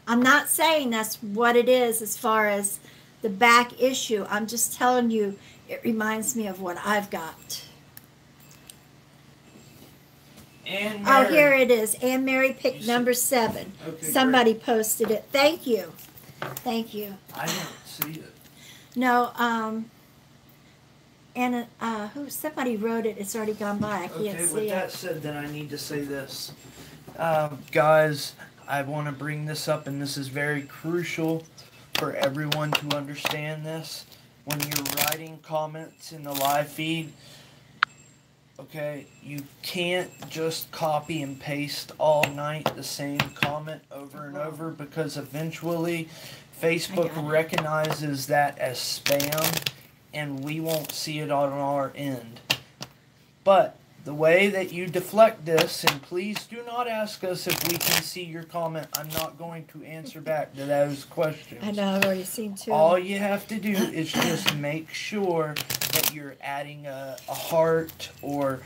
I'm not saying that's what it is as far as the back issue. I'm just telling you it reminds me of what I've got. And Oh, Mary. here it is. Anne Mary picked number 7. Okay, Somebody posted it. Thank you. Thank you. I didn't see it. No, and somebody wrote it. It's already gone by. I can't Okay, see with that it. said, then I need to say this. Guys, I want to bring this up, and this is very crucial for everyone to understand this. When you're writing comments in the live feed, okay, you can't just copy and paste all night the same comment over and over, because eventually Facebook recognizes that as spam and we won't see it on our end. But the way that you deflect this, and please do not ask us if we can see your comment. I'm not going to answer back to those questions. I know, I've already seen 2. All you have to do is just make sure that you're adding a heart, or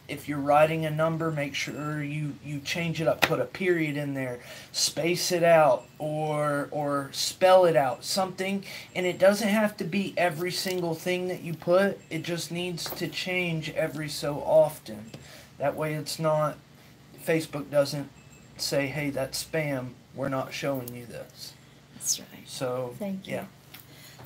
if you're writing a number, make sure you change it up, put a period in there, space it out, or spell it out, something. And it doesn't have to be every single thing that you put. It just needs to change every so often. That way it's not, Facebook doesn't say, hey, that's spam, we're not showing you this. That's right. So, thank you. Yeah.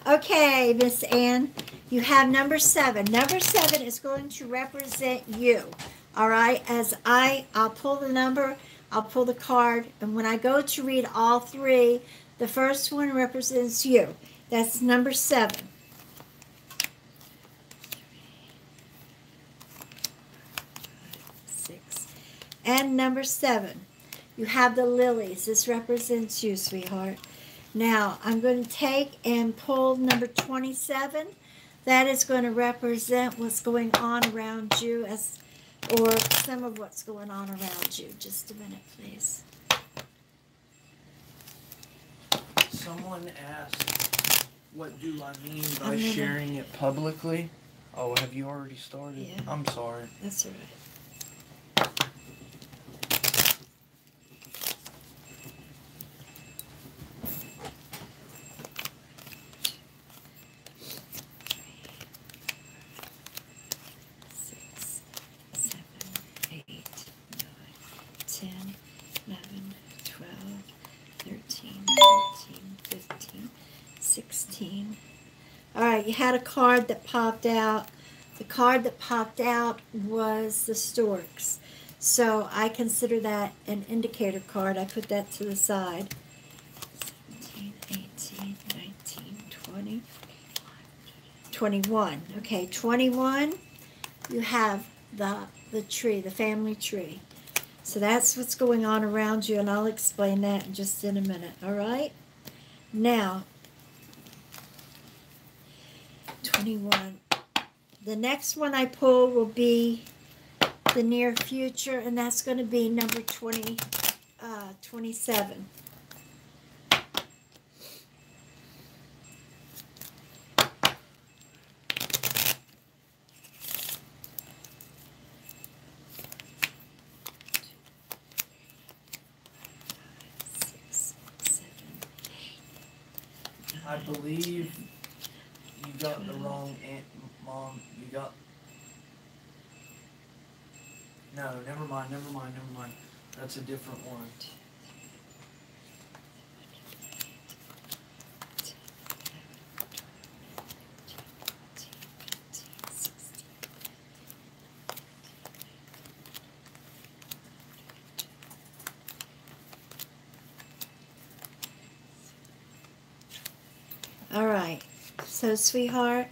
Okay, Miss Ann, you have number 7. Number 7 is going to represent you. All right, I'll pull the number, I'll pull the card, and when I go to read all 3, the first one represents you. That's number 7. 6. And number 7, you have the lilies. This represents you, sweetheart. Now, I'm going to take and pull number 27. That is going to represent what's going on around you, or some of what's going on around you. Just a minute, please. Someone asked, what do I mean by sharing it publicly? Oh, have you already started? Yeah. I'm sorry. That's all right. All right, you had a card that popped out. The card that popped out was the storks. So I consider that an indicator card. I put that to the side. 17, 18, 19, 20, 21. Okay, 21, you have the tree, the family tree. So that's what's going on around you, and I'll explain that in just in a minute, all right? Now, 21. The next one I pull will be the near future, and that's going to be number 27. I believe you got the wrong Mom. You got... No, never mind. That's a different one. All So, sweetheart,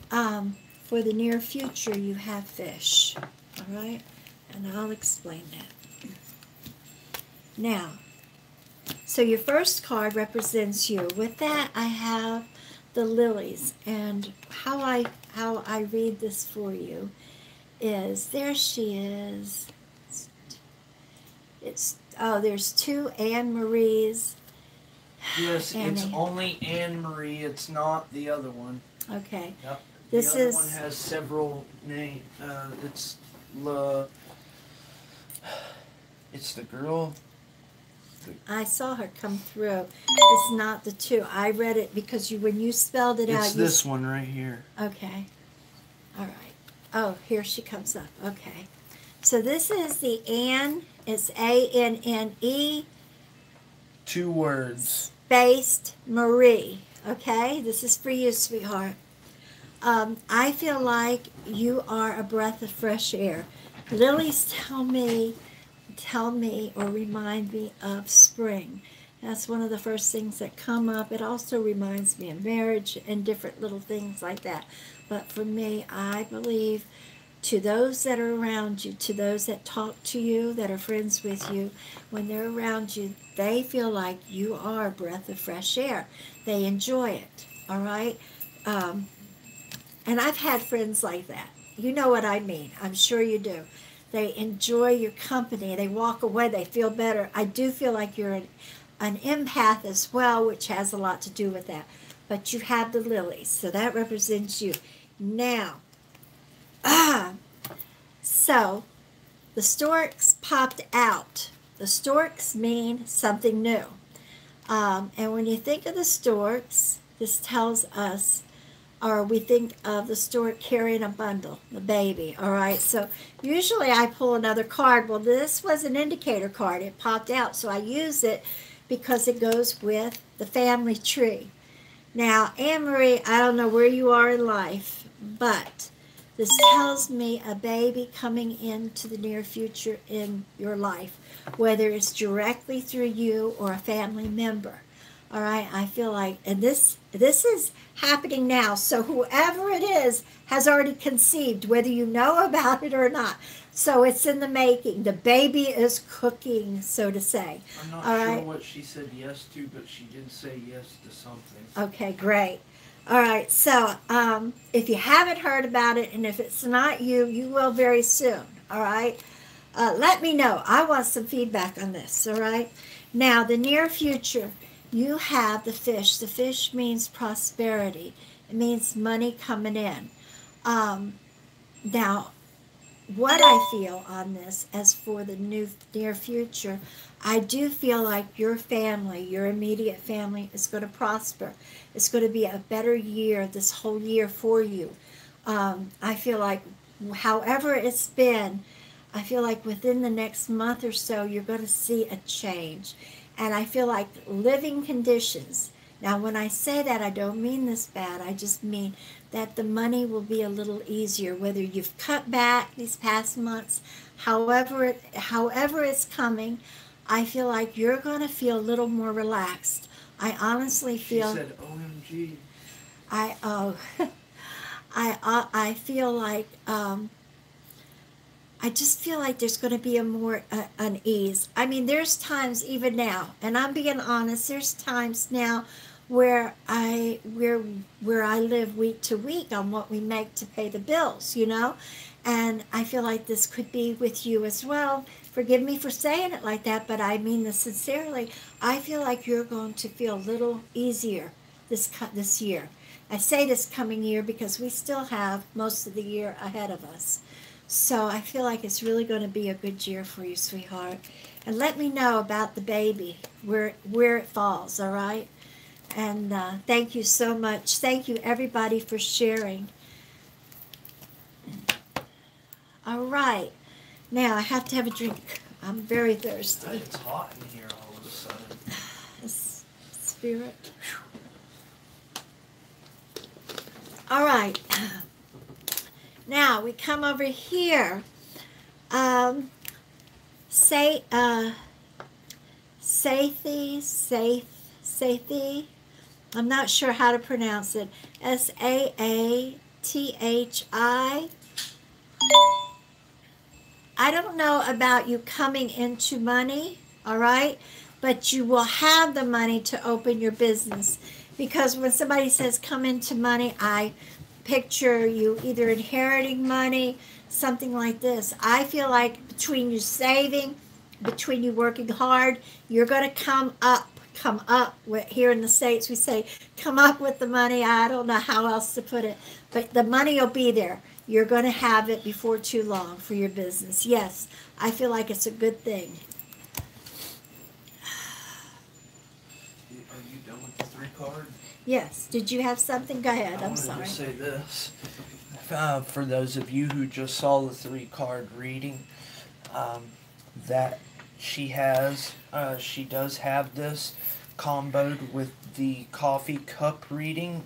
for the near future, you have fish. All right? And I'll explain that. Now, so your first card represents you. With that, I have the lilies. And how I read this for you is, there she is. There's two Anne Maries. Yes, it's only Anne Marie. It's not the other one. Okay. Yep. This the other one has several names. It's the girl. I saw her come through. It's not the two. I read it because when you spelled it out. It's this one right here. Okay. All right. Oh, here she comes up. Okay. So this is the Anne. It's ANNE. 2 words. Spaced Marie. Okay. This is for you, sweetheart. I feel like you are a breath of fresh air. Lilies tell me or remind me of spring. That's one of the first things that come up. It also reminds me of marriage and different little things like that. But for me, I believe to those that are around you, to those that talk to you, that are friends with you, when they're around you, they feel like you are a breath of fresh air. They enjoy it, all right? And I've had friends like that. You know what I mean. I'm sure you do. They enjoy your company. They walk away. They feel better. I do feel like you're an empath as well, which has a lot to do with that. But you have the lilies, so that represents you. Now, so the storks popped out. The storks mean something new. And when you think of the storks, this tells us, or we think of the stork carrying a bundle, the baby, all right? So usually I pull another card. Well, this was an indicator card. It popped out, so I use it because it goes with the family tree. Now, Anne-Marie, I don't know where you are in life, but this tells me a baby coming into the near future in your life, whether it's directly through you or a family member. All right, I feel like, and this is happening now. So whoever it is has already conceived, whether you know about it or not. So it's in the making. The baby is cooking, so to say. I'm not sure what she said yes to, but she did say yes to something. Okay, great. All right, so if you haven't heard about it, and if it's not you, you will very soon. All right, let me know. I want some feedback on this. All right. Now, the near future. You have the fish. The fish means prosperity. It means money coming in. Now, what I feel on this, as for the near future, I do feel like your family, your immediate family, is going to prosper. It's going to be a better year, this whole year for you. I feel like, however it's been, I feel like within the next month or so, you're going to see a change. And I feel like living conditions. Now, when I say that, I don't mean this bad. I just mean that the money will be a little easier, whether you've cut back these past months, however it's coming. I feel like you're going to feel a little more relaxed. I honestly feel. She said, "OMG." I feel like. I just feel like there's going to be a more unease. I mean, there's times even now, and I'm being honest. There's times now where I live week to week on what we make to pay the bills, you know, and I feel like this could be with you as well. Forgive me for saying it like that, but I mean this sincerely. I feel like you're going to feel a little easier this year. I say this coming year because we still have most of the year ahead of us. So I feel like it's really going to be a good year for you, sweetheart. And let me know about the baby, where it falls, all right? And thank you so much. Thank you, everybody, for sharing. All right. Now, I have to have a drink. I'm very thirsty. It's hot in here all of a sudden. Spirit. All right. Now we come over here. Sathi. I'm not sure how to pronounce it. Saathi. I don't know about you coming into money, all right? But you will have the money to open your business. Because when somebody says come into money, I picture you either inheriting money, something like this. I feel like between you saving, between you working hard, you're going to come up. Here in the States, we say, come up with the money. I don't know how else to put it. But the money will be there. You're going to have it before too long for your business. Yes, I feel like it's a good thing. Are you done with the 3 card? Yes. Did you have something? Go ahead. I'm sorry. I wanted to say this. For those of you who just saw the 3 card reading, that she does have this comboed with the coffee cup reading,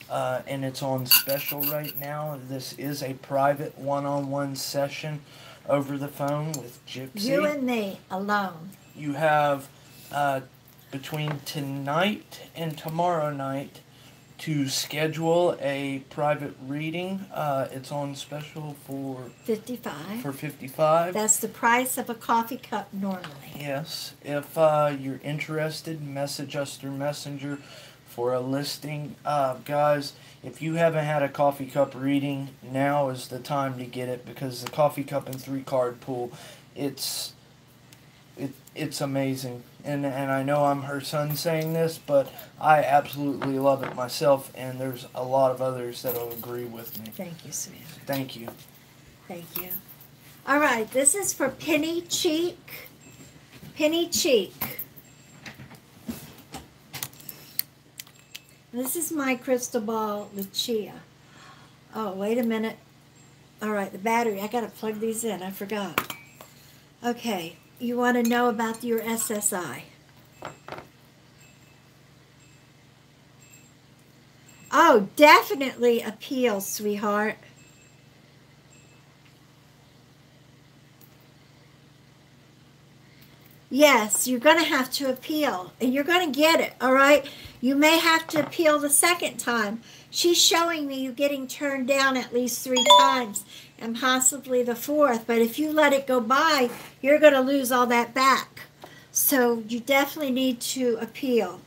and it's on special right now. This is a private one-on-one session over the phone with Gypsy. You and me alone. You have between tonight and tomorrow night to schedule a private reading. It's on special for $55. For $55. That's the price of a coffee cup normally. Yes. If you're interested, message us through Messenger for a listing. Guys, if you haven't had a coffee cup reading, now is the time to get it, because the coffee cup and 3 card pool, it's amazing. And I know I'm her son saying this, but I absolutely love it myself, and there's a lot of others that will agree with me. Thank you, Samantha. Thank you. Thank you. All right, this is for Penny Cheek. Penny Cheek. This is my crystal ball, Lucia. Oh, wait a minute. All right, the battery. I got to plug these in. I forgot. Okay. You want to know about your SSI. Oh, definitely appeal, sweetheart. Yes, you're going to have to appeal, and you're going to get it, all right? You may have to appeal the second time. She's showing me you getting turned down at least 3 times, and possibly the 4th. But if you let it go by, you're going to lose all that back. So you definitely need to appeal.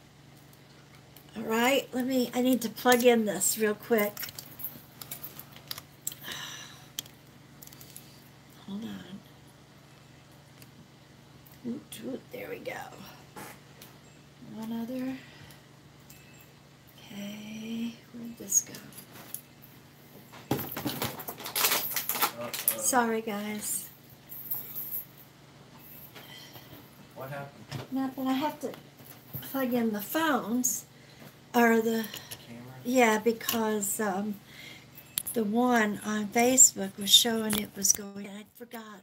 All right, I need to plug in this real quick. Hold on. There we go. One other. Okay, where'd this go? Sorry, guys. What happened? Nothing. I have to plug in the phones, or the Camera? Yeah, because the one on Facebook was showing it was going. I forgot.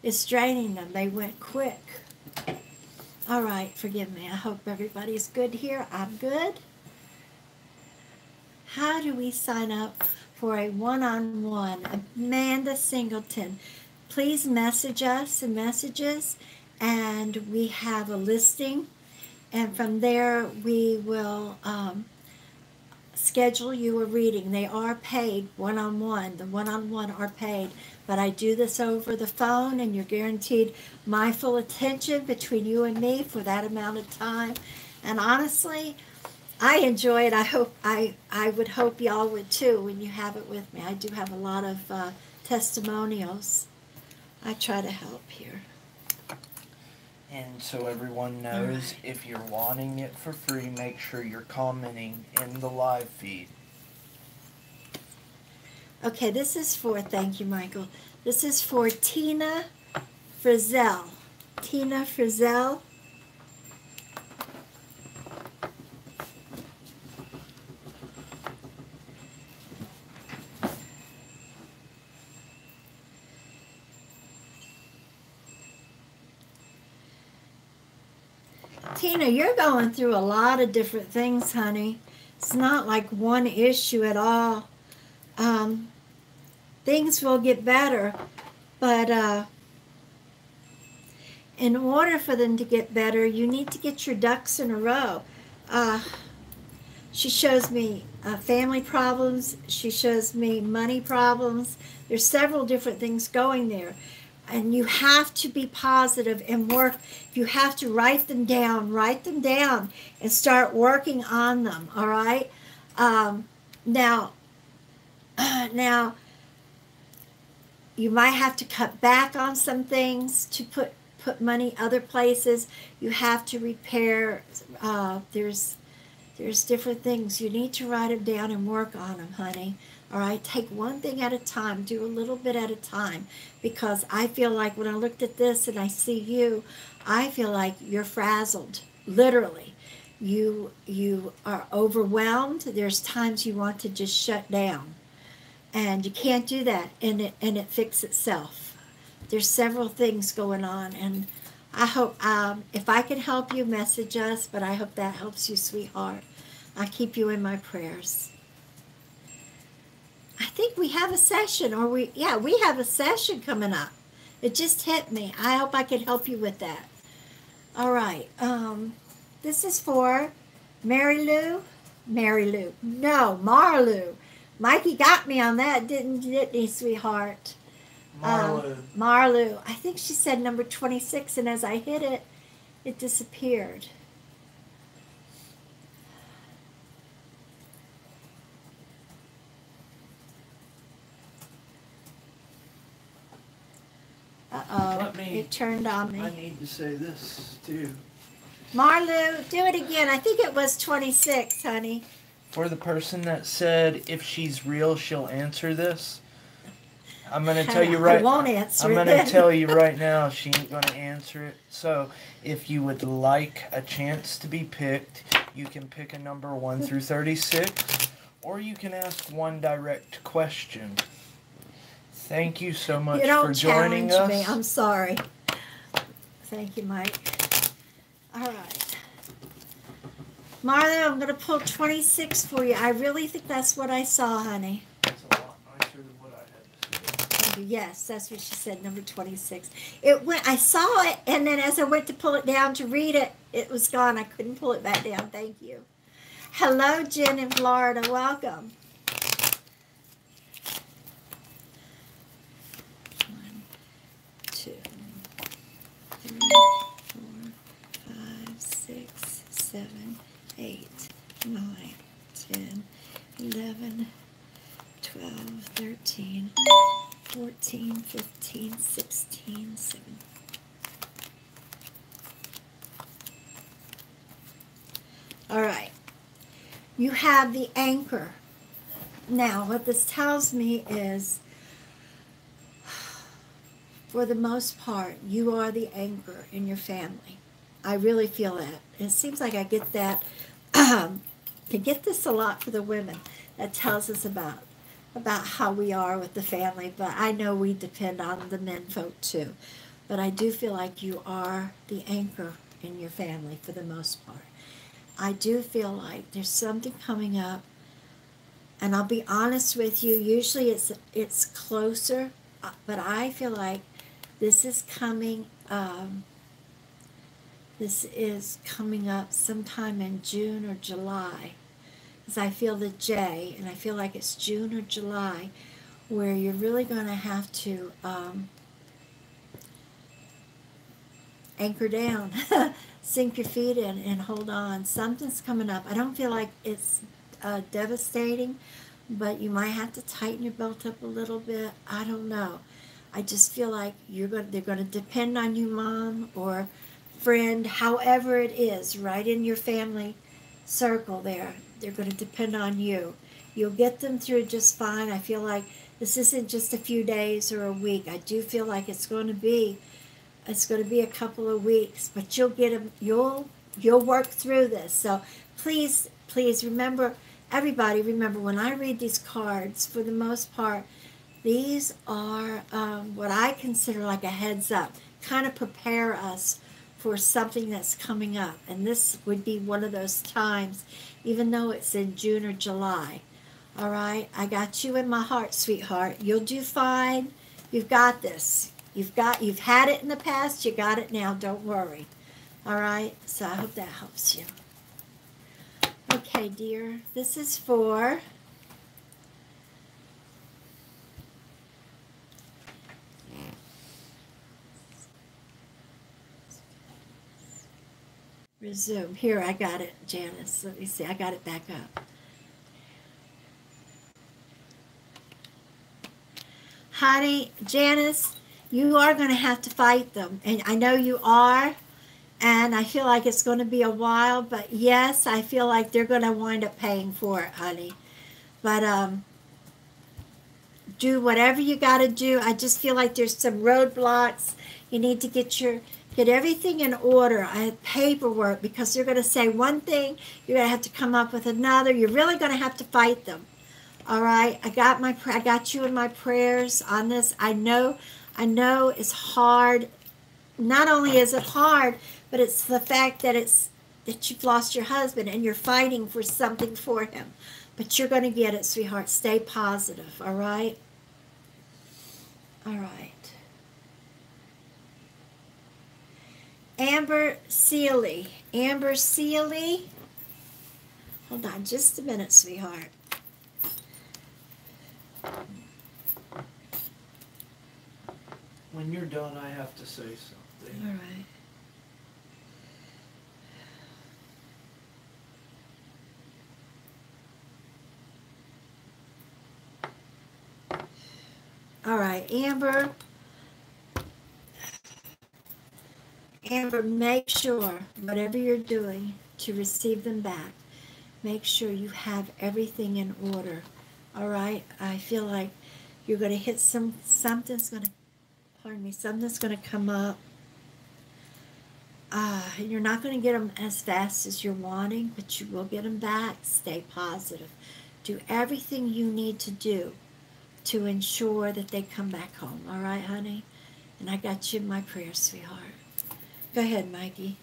It's draining them. They went quick. All right, forgive me. I hope everybody's good here. I'm good. How do we sign up for a one-on-one? Amanda Singleton. Please message us in messages, and we have a listing. And from there, we will schedule you a reading. They are paid one-on-one. The one-on-one are paid. But I do this over the phone, and you're guaranteed my full attention between you and me for that amount of time. And honestly, I enjoy it. I would hope y'all would too when you have it with me. I do have a lot of testimonials. I try to help here. And so everyone knows, if you're wanting it for free, make sure you're commenting in the live feed. Okay, this is for, thank you, Michael. This is for Tina Frizzell. Tina Frizzell. Tina, you're going through a lot of different things, honey. It's not like one issue at all. Things will get better, but in order for them to get better, you need to get your ducks in a row. uh, she shows me family problems. She shows me money problems. There's several different things going there. And you have to be positive and work. You have to write them down and start working on them, all right? Now, now, you might have to cut back on some things to put money other places. You have to repair. There's different things. You need to write them down and work on them, honey. All right, take one thing at a time. Do a little bit at a time, because I feel like when I looked at this and I see you, I feel like you're frazzled, literally. You are overwhelmed. There's times you want to just shut down, and you can't do that, and it fix itself. There's several things going on, and I hope if I can help you, message us. But I hope that helps you, sweetheart. I keep you in my prayers. I think we have a session, we have a session coming up. It just hit me. I hope I can help you with that. All right. This is for Mary Lou. No, Marlou. Mikey got me on that, didn't he, sweetheart? Marlou. I think she said number 26, and as I hit it, it disappeared. Uh-oh, it turned on me. I need to say this, too. Marlou, do it again. I think it was 26, honey. For the person that said, if she's real, she'll answer this, I'm going to tell you right. I won't answer I'm going to tell you right now, she ain't going to answer it. So, if you would like a chance to be picked, you can pick a number 1 through 36, or you can ask one direct question. Thank you so much for joining us. You don't challenge me. I'm sorry. Thank you, Mike. All right. Marla, I'm going to pull 26 for you. I really think that's what I saw, honey. That's a lot nicer than what I had to say. Yes, that's what she said, number 26. I saw it, and then as I went to pull it down to read it, it was gone. I couldn't pull it back down. Thank you. Hello, Jen in Florida. Welcome. 1, 2, 3, 4, 5, 6, 7, 8, 9, 10, 11, 12, 13, 14, 15, 16, 17. All right. You have the anchor. Now, what this tells me is, for the most part, you are the anchor in your family. I really feel that. It seems like I get that. I get this a lot for the women. That tells us about how we are with the family, but I know we depend on the men folk too. But I do feel like you are the anchor in your family for the most part. I do feel like there's something coming up, and I'll be honest with you, usually it's closer, but I feel like this is coming up sometime in June or July. Because I feel the J, and I feel like it's June or July, where you're really going to have to anchor down, sink your feet in, and hold on. Something's coming up. I don't feel like it's devastating, but you might have to tighten your belt up a little bit. I don't know. I just feel like they're going to depend on you, Mom, or friend, however it is, right in your family circle there. They're going to depend on you. You'll get them through just fine. I feel like this isn't just a few days or a week. I do feel like it's going to be a couple of weeks, but you'll get them. You'll work through this. So please remember, everybody, remember when I read these cards, for the most part, these are what I consider like a heads up, kind of prepare us for something that's coming up. And this would be one of those times, even though it's in June or July. All right, I got you in my heart, sweetheart. You'll do fine. You've got this. You've had it in the past. You got it now. Don't worry. All right, so I hope that helps you. Okay, dear. This is for resume. Here, I got it, Janice. Let me see. I got it back up. Honey, Janice, you are going to have to fight them. And I know you are. And I feel like it's going to be a while. But yes, I feel like they're going to wind up paying for it, honey. But do whatever you got to do. I just feel like there's some roadblocks. You need to get everything in order. I have paperwork, because they're going to say one thing, you're going to have to come up with another. You're really going to have to fight them. All right, I got you in my prayers on this. I know it's hard. Not only is it hard, but it's the fact that you've lost your husband and you're fighting for something for him. But you're going to get it, sweetheart. Stay positive, all right? All right. Amber Sealy. Amber Sealy. Hold on just a minute, sweetheart. When you're done, I have to say something. All right. All right, Amber. Amber, make sure, whatever you're doing to receive them back, make sure you have everything in order. All right? I feel like you're going to hit something's going to come up. You're not going to get them as fast as you're wanting, but you will get them back. Stay positive. Do everything you need to do to ensure that they come back home. All right, honey? And I got you in my prayers, sweetheart. Go ahead, Mikey.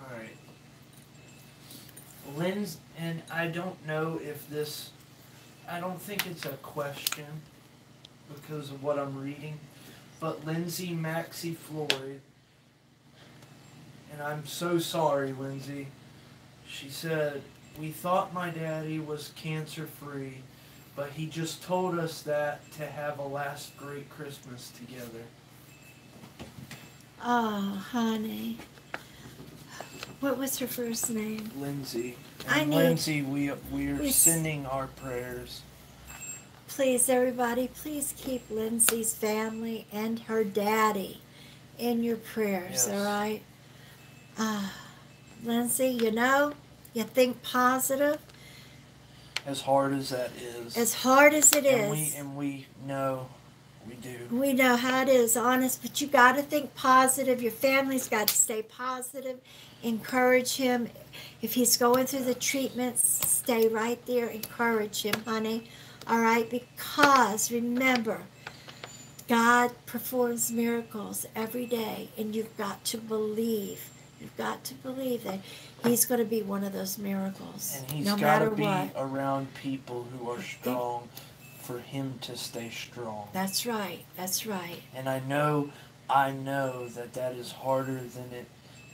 All right. Lynn's, and I don't know if this, I don't think it's a question because of what I'm reading, but Lindsay Maxie Floyd, and I'm so sorry, Lindsay, she said, we thought my daddy was cancer-free, but he just told us that to have a last great Christmas together. Oh, honey. What was her first name? Lindsay. And Lindsay, we are sending our prayers. Please, everybody, please keep Lindsay's family and her daddy in your prayers, Yes. all right? Lindsay, you think positive. As hard as that is. As hard as it is. And we know we do. We know how it is, honest, but you got to think positive. Your family's got to stay positive. Encourage him. If he's going through the treatments, stay right there. Encourage him, honey. All right? Because, remember, God performs miracles every day, and you've got to believe. You've got to believe that he's going to be one of those miracles. And he's no got to matter be what. around people who are strong for him to stay strong. That's right. That's right. And I know that is harder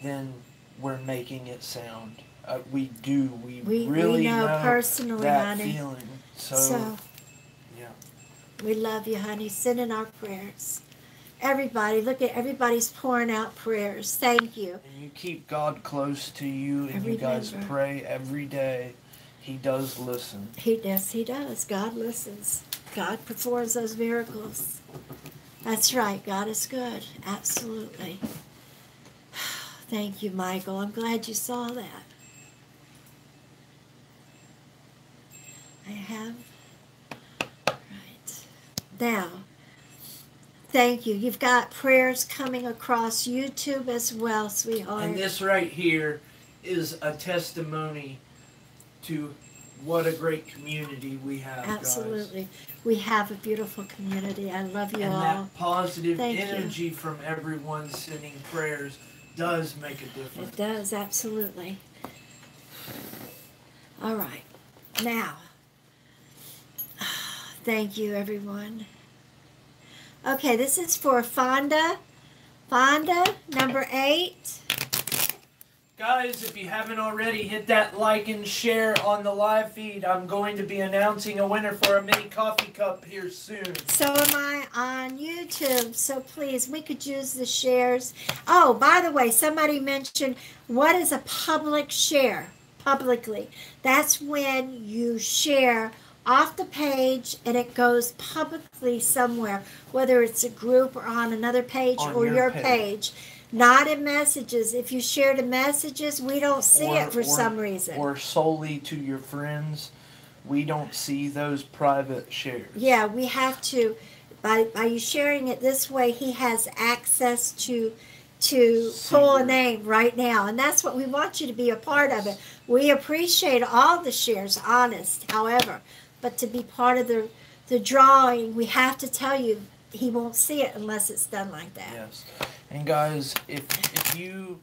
than we're making it sound. We really know personally, that honey. feeling. So, yeah. We love you, honey. Send in our prayers. Everybody, look at everybody's pouring out prayers. Thank you. And you keep God close to you, and you guys pray every day. He does listen. He does. God listens. God performs those miracles. That's right. God is good. Absolutely. Thank you, Michael. I'm glad you saw that. I have. Right. Now, thank you. You've got prayers coming across YouTube as well, sweetheart. And this right here is a testimony to what a great community we have. Absolutely. Guys. We have a beautiful community. I love you all. And that positive Thank energy you. from everyone sending prayers does make a difference. It does, absolutely. All right. Now, thank you, everyone. Okay, this is for Fonda. Fonda, number 8. Guys, if you haven't already, hit that like and share on the live feed. I'm going to be announcing a winner for a mini coffee cup here soon. So am I on YouTube, so please, we could use the shares. Oh, by the way, somebody mentioned, what is a public share? Publicly. That's when you share off the page and it goes publicly somewhere, whether it's a group or on another page On or your your page. page. Not in messages. If you share the messages, we don't see it for some reason. Or solely to your friends. We don't see those private shares. Yeah, we have to, by you sharing it this way, he has access to pull a name right now. And that's what we want you to be a part of it. We appreciate all the shares, honest, however. But to be part of the drawing, we have to tell you he won't see it unless it's done like that. Yes. And guys, if you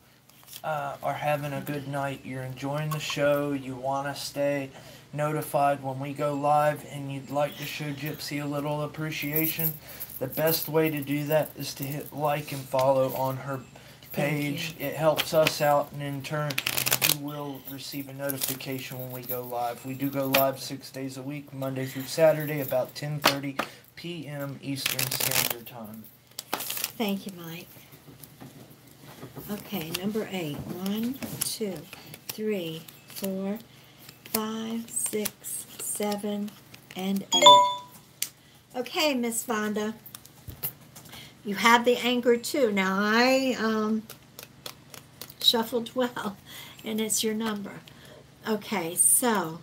are having a good night, you're enjoying the show, you want to stay notified when we go live, and you'd like to show Gypsy a little appreciation, the best way to do that is to hit like and follow on her page. It helps us out, and in turn, you will receive a notification when we go live. We do go live 6 days a week, Monday through Saturday, about 10:30 p.m. Eastern Standard Time. Thank you, Mike. Okay, number 8. 1, 2, 3, 4, 5, 6, 7, and 8. Okay, Miss Vonda. You have the anger too. Now I shuffled well, and it's your number. Okay, so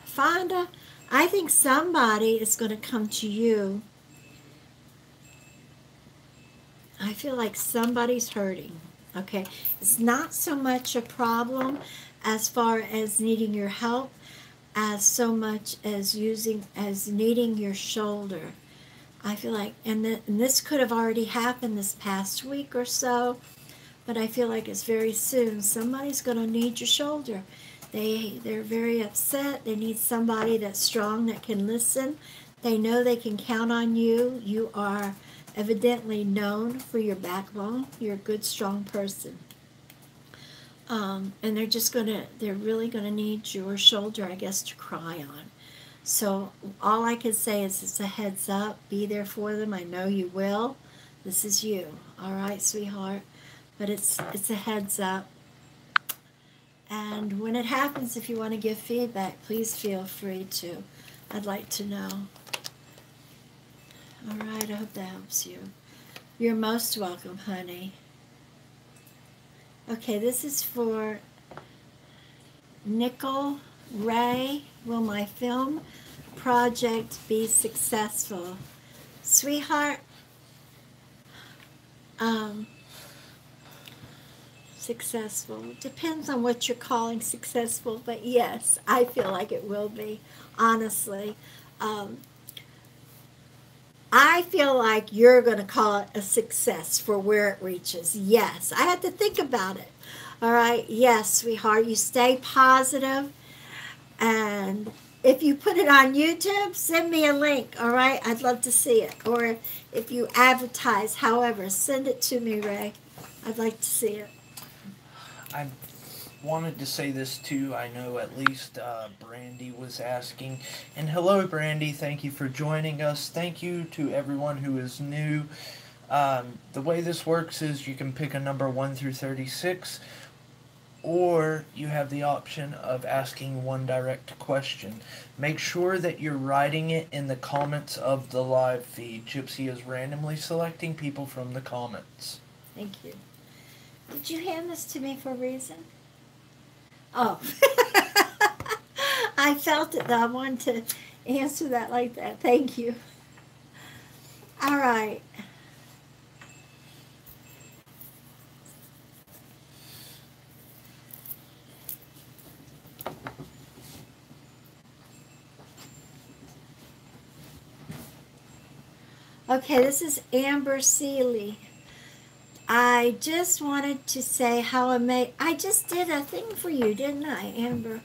Fonda, I think somebody is going to come to you. I feel like somebody's hurting. Okay, it's not so much a problem as far as needing your help, as so much as needing your shoulder. I feel like, and this could have already happened this past week or so, but I feel like it's very soon. Somebody's going to need your shoulder. They're very upset. They need somebody that's strong, that can listen. They know they can count on you. You are evidently known for your backbone. You're a good, strong person. And they're really gonna need your shoulder, I guess, to cry on. So all I can say is it's a heads up. Be there for them. I know you will. This is you. All right, sweetheart. But it's a heads up. And when it happens, if you want to give feedback, please feel free to. I'd like to know. All right, I hope that helps you. You're most welcome, honey. Okay, this is for Nickel Ray. Will my film project be successful? Sweetheart, successful. Depends on what you're calling successful, but yes, I feel like it will be, honestly. I feel like you're going to call it a success for where it reaches. Yes, I had to think about it. All right, yes, sweetheart, you stay positive, and if you put it on YouTube, send me a link, all right? I'd love to see it. Or if you advertise, however, send it to me, Ray. I'd like to see it. I wanted to say this too. I know at least Brandy was asking. And hello, Brandy. Thank you for joining us. Thank you to everyone who is new. The way this works is you can pick a number 1 through 36, or you have the option of asking one direct question. Make sure that you're writing it in the comments of the live feed. Gypsy is randomly selecting people from the comments. Thank you. Did you hand this to me for a reason? Oh. I felt it, though. I wanted to answer that like that. Thank you. All right. Okay, this is Amber Seeley. I just wanted to say how I just did a thing for you, didn't I, Amber?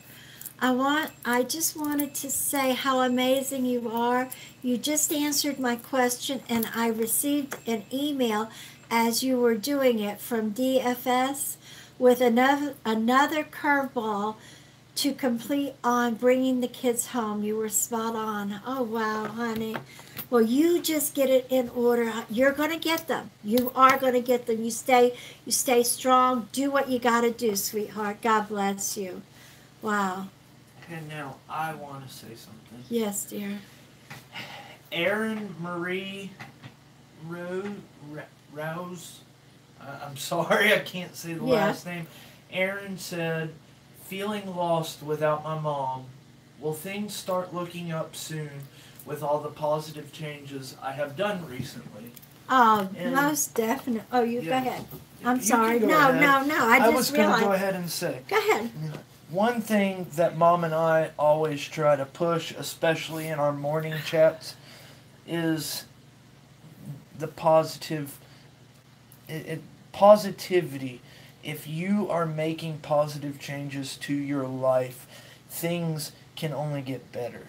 I just wanted to say how amazing you are. You just answered my question, and I received an email as you were doing it from DFS with another curveball to complete on bringing the kids home. You were spot on. Oh, wow, honey. Well, you just get it in order. You're going to get them. You are going to get them. You stay strong. Do what you got to do, sweetheart. God bless you. Wow. And now I want to say something. Yes, dear. Erin Marie Rouse. I'm sorry, I can't say the last name. Erin said, feeling lost without my mom. Will things start looking up soon with all the positive changes I have done recently? Oh, And most definitely. Oh, you go ahead. I'm you sorry. can go No, ahead. no. I I just was going to realized. go ahead and say. Go ahead. One thing that Mom and I always try to push, especially in our morning chats, is the positivity. If you are making positive changes to your life, things can only get better.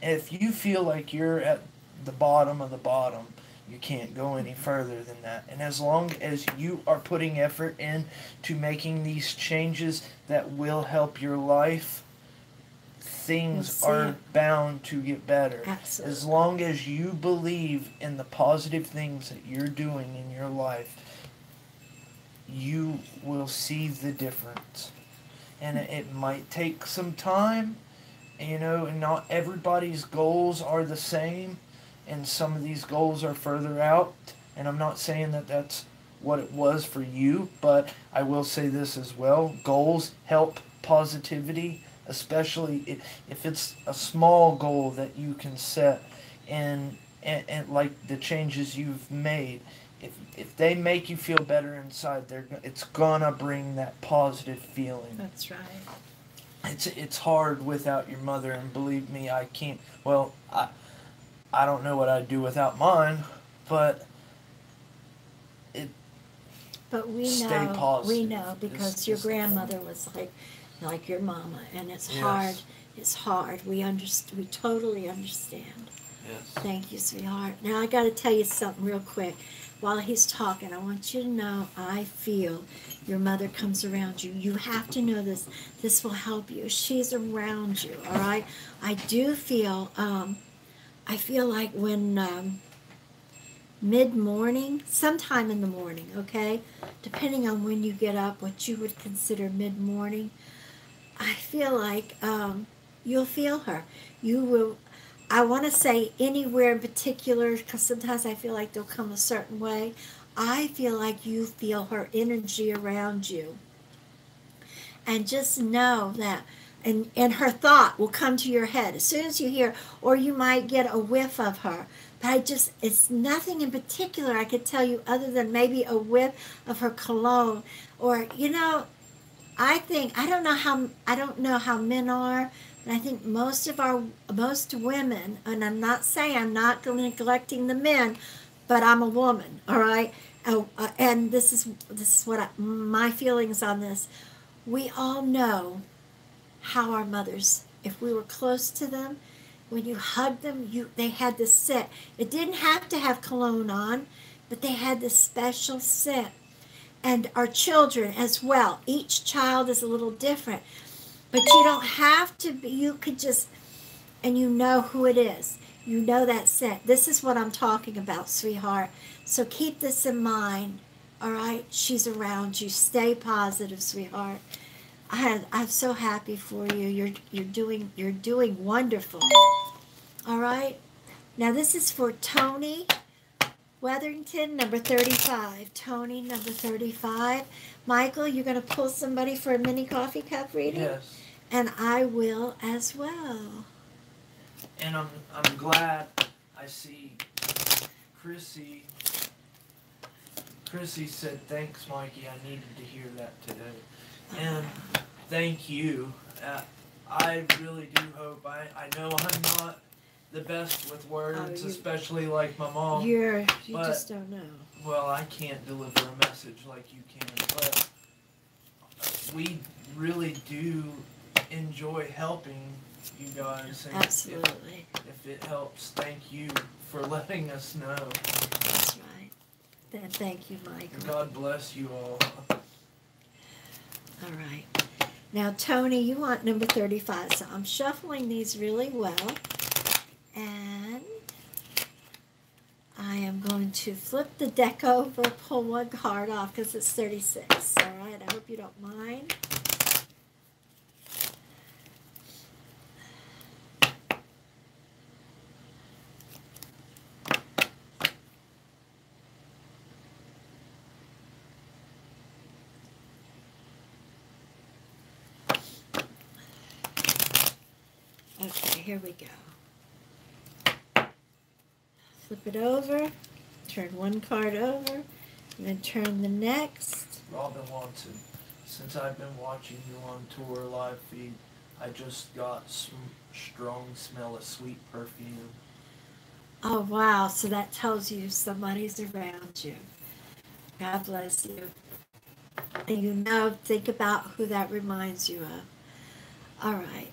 If you feel like you're at the bottom of the bottom, you can't go any further than that. And as long as you are putting effort in to making these changes that will help your life, things are bound to get better. Absolutely. As long as you believe in the positive things that you're doing in your life, you will see the difference. And it might take some time, and not everybody's goals are the same, and some of these goals are further out, and I'm not saying that that's what it was for you, but I will say this as well. Goals help positivity, especially if it's a small goal that you can set, and like the changes you've made. If they make you feel better inside, it's gonna bring that positive feeling. That's right. It's hard without your mother, and believe me, I can't. Well, I don't know what I'd do without mine, but But we stay know, positive. we know, because your grandmother was like your mama, and it's hard. It's hard. We totally understand. Yes. Thank you, sweetheart. Now I got to tell you something real quick. While he's talking, I want you to know I feel your mother comes around you. You have to know this. This will help you. She's around you. All right. I do feel. I feel like when mid-morning, sometime in the morning, okay, depending on when you get up, what you would consider mid-morning, I feel like you'll feel her. You will. I want to say anywhere in particular, because sometimes I feel like they'll come a certain way. I feel like you feel her energy around you. And just know that, and her thought will come to your head as soon as you hear, or you might get a whiff of her. But it's nothing in particular I could tell you other than maybe a whiff of her cologne. Or, I don't know how men are, but I think most women, and I'm not saying I'm not neglecting the men, but I'm a woman, all right? And this is what my feelings on this. We all know how our mothers, if we were close to them, when you hugged them, they had this scent. It didn't have to have cologne on, but they had this special scent. And our children as well. Each child is a little different. But you don't have to be, you could just, and you know who it is. You know that scent. This is what I'm talking about, sweetheart. So keep this in mind, all right? She's around you. Stay positive, sweetheart. I'm so happy for you. You're doing wonderful. All right? Now this is for Tony Weatherington, number 35. Tony, number 35. Michael, you're going to pull somebody for a mini coffee cup reading? Yes. And I will as well. And I'm glad I see Chrissy. Chrissy said, "Thanks, Mikey. I needed to hear that today." And thank you. I really do hope. I know I'm not the best with words, especially like my mom. You just don't know. Well, I can't deliver a message like you can, but we really do enjoy helping you guys. And Absolutely. If it helps, thank you for letting us know. That's right. Then thank you, Michael. God bless you all. All right. Now, Tony, you want number 35. So I'm shuffling these really well. And I am going to flip the deck over, pull one card off because it's 36. All right. I hope you don't mind. Okay, here we go. Flip it over, turn one card over, and then turn the next. Robin Watson, since I've been watching you on tour live feed, I just got some strong smell of sweet perfume. Oh, wow. So that tells you somebody's around you. God bless you. And you know, think about who that reminds you of. All right.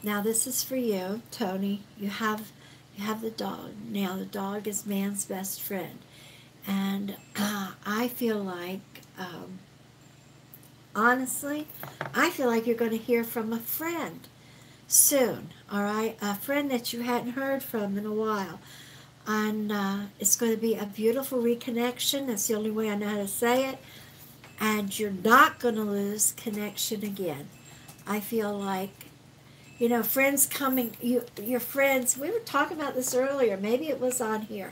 Now this is for you, Tony. You have the dog. Now the dog is man's best friend. And I feel like, honestly, I feel like you're going to hear from a friend soon, all right? A friend that you hadn't heard from in a while. And it's going to be a beautiful reconnection. That's the only way I know how to say it. And you're not going to lose connection again. I feel like, you know, friends coming, your friends, we were talking about this earlier. Maybe it was on here.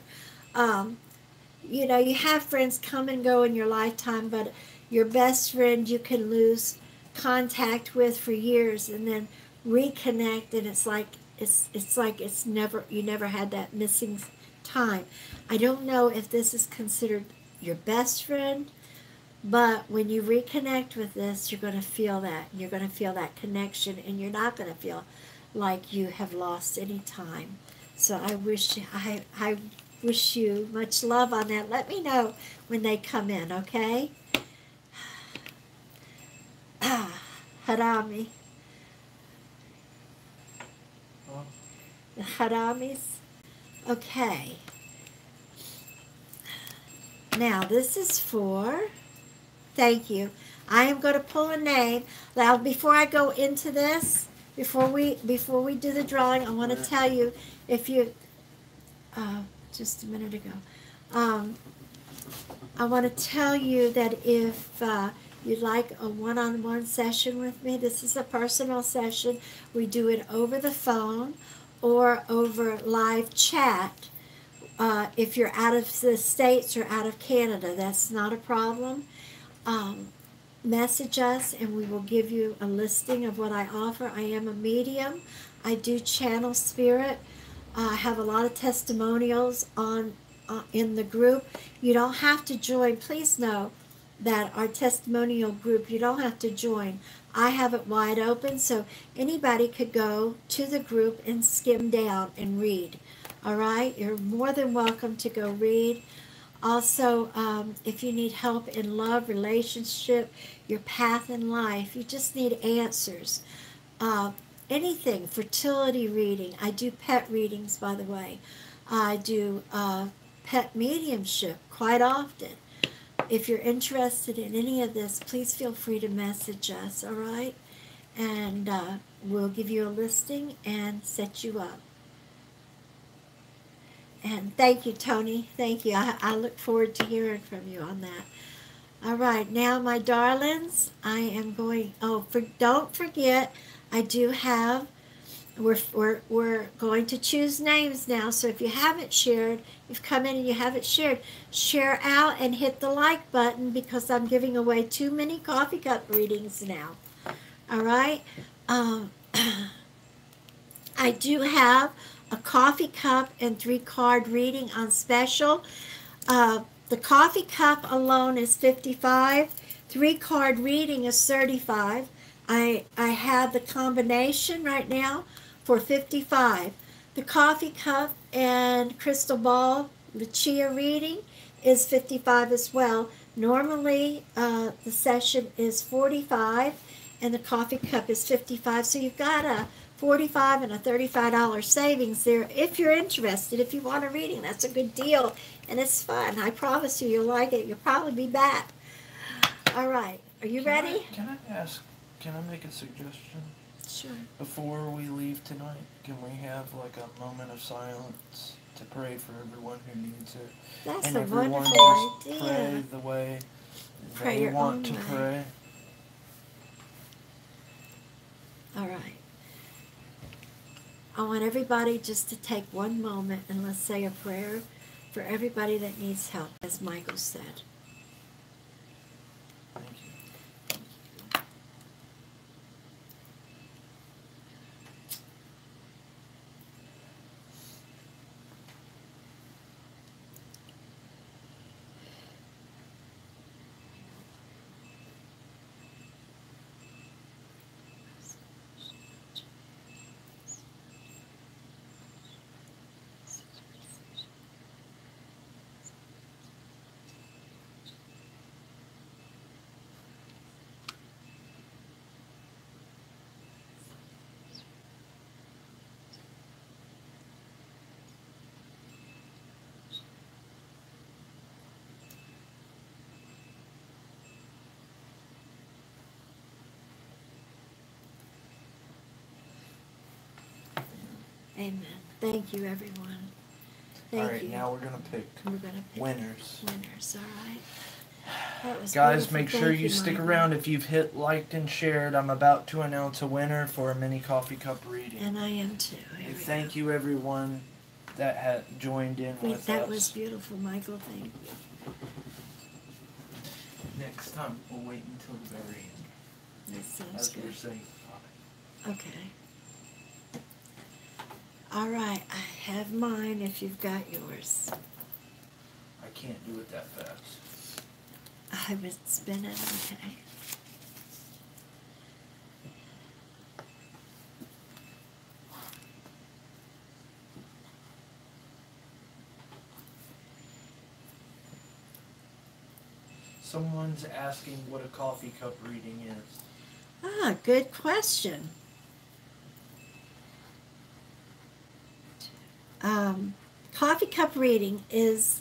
You know, you have friends come and go in your lifetime, but your best friend you can lose contact with for years and then reconnect, and it's like it's never, you never had that missing time. I don't know if this is considered your best friend, but when you reconnect with this, you're going to feel that. You're going to feel that connection, and you're not going to feel like you have lost any time. So I wish you much love on that. Let me know when they come in, okay? Harami. The haramis. Okay. Now this is for, thank you. I am going to pull a name. Now before I go into this, before we do the drawing, I want to tell you, if you, just a minute ago, I want to tell you that if you'd like a one-on-one session with me, this is a personal session. We do it over the phone or over live chat. If you're out of the States or out of Canada, that's not a problem. Message us and we will give you a listing of what I offer. I am a medium. I do channel spirit. I have a lot of testimonials on in the group. You don't have to join. Please know that our testimonial group, you don't have to join. I have it wide open, so anybody could go to the group and skim down and read. All right? You're more than welcome to go read. Also, if you need help in love, relationship, your path in life, you just need answers. Anything, fertility reading. I do pet readings, by the way. I do pet mediumship quite often. If you're interested in any of this, please feel free to message us, all right? And we'll give you a listing and set you up. And thank you, Tony. Thank you. I look forward to hearing from you on that. All right, now, my darlings, I am going, don't forget, I do have, we're going to choose names now, so if you haven't shared, you've come in and you haven't shared, share out and hit the like button because I'm giving away too many coffee cup readings now. All right? I do have a coffee cup and 3-card reading on special. The coffee cup alone is $55. 3-card reading is $35. I have the combination right now for $55. The coffee cup and crystal ball Lucia reading is $55 as well. Normally the session is $45 and the coffee cup is $55. So you've got a $45 and a $35 savings there. If you're interested, if you want a reading, that's a good deal. and it's fun. I promise you, you'll like it. You'll probably be back. All right. Are you ready? Can I make a suggestion? Sure. Before we leave tonight, can we have like a moment of silence to pray for everyone who needs it? That's and a everyone wonderful just idea. pray the way Pray they your want own to way. pray. All right. I want everybody just to take one moment and let's say a prayer for everybody that needs help, as Michael said. Thank you. Amen. Thank you, everyone. Thank All right, you. now we're gonna pick We're gonna pick winners. winners. All right. That was Guys, beautiful. make sure Thank you stick Michael. around. If you've hit liked and shared, I'm about to announce a winner for a mini coffee cup reading. And I am too. Here we Thank go. you, everyone that had joined in with That us. was beautiful, Michael. Thank you. Next time, we'll wait until the very end. That sounds As we're good. saying bye. Okay. All right. I have mine if you've got yours. I can't do it that fast. I was spinning. Okay. Someone's asking what a coffee cup reading is. Ah, good question. Coffee cup reading is,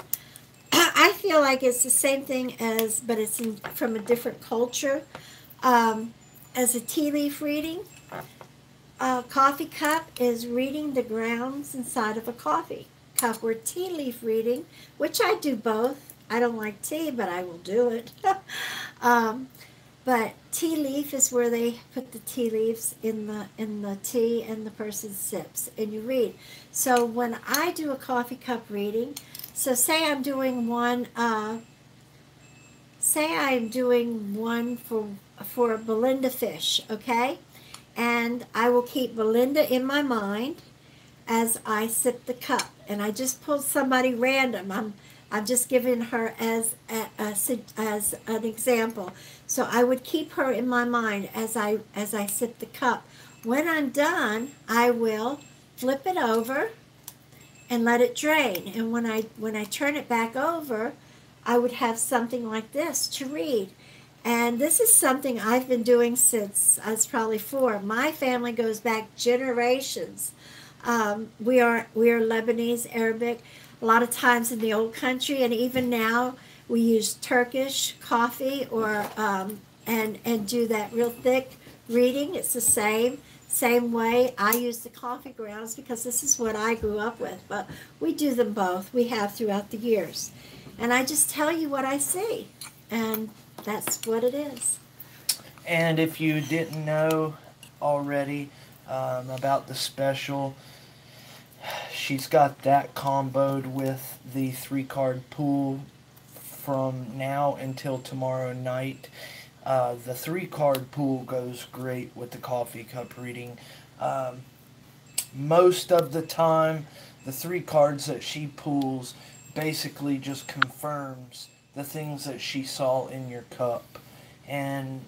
I feel like it's the same thing as, but it's from a different culture. As a tea leaf reading, a coffee cup is reading the grounds inside of a coffee cup, where tea leaf reading, which I do both. I don't like tea, but I will do it. But tea leaf is where they put the tea leaves in the tea and the person sips and you read. So when I do a coffee cup reading, so say I'm doing one for Belinda Fish, okay? And I will keep Belinda in my mind as I sip the cup. And I just pulled somebody random. I'm just giving her as an example. So I would keep her in my mind as I sip the cup. When I'm done, I will flip it over and let it drain. And when I turn it back over, I would have something like this to read. And this is something I've been doing since I was probably 4. My family goes back generations. We are Lebanese, Arabic. A lot of times in the old country, and even now, we use Turkish coffee or and do that real thick reading. It's the same way. I use the coffee grounds because this is what I grew up with. But we do them both. We have throughout the years, and I just tell you what I see, and that's what it is. And if you didn't know already about the special, she's got that comboed with the 3-card pool from now until tomorrow night. The 3-card pool goes great with the coffee cup reading. Most of the time, the 3 cards that she pulls basically just confirms the things that she saw in your cup. And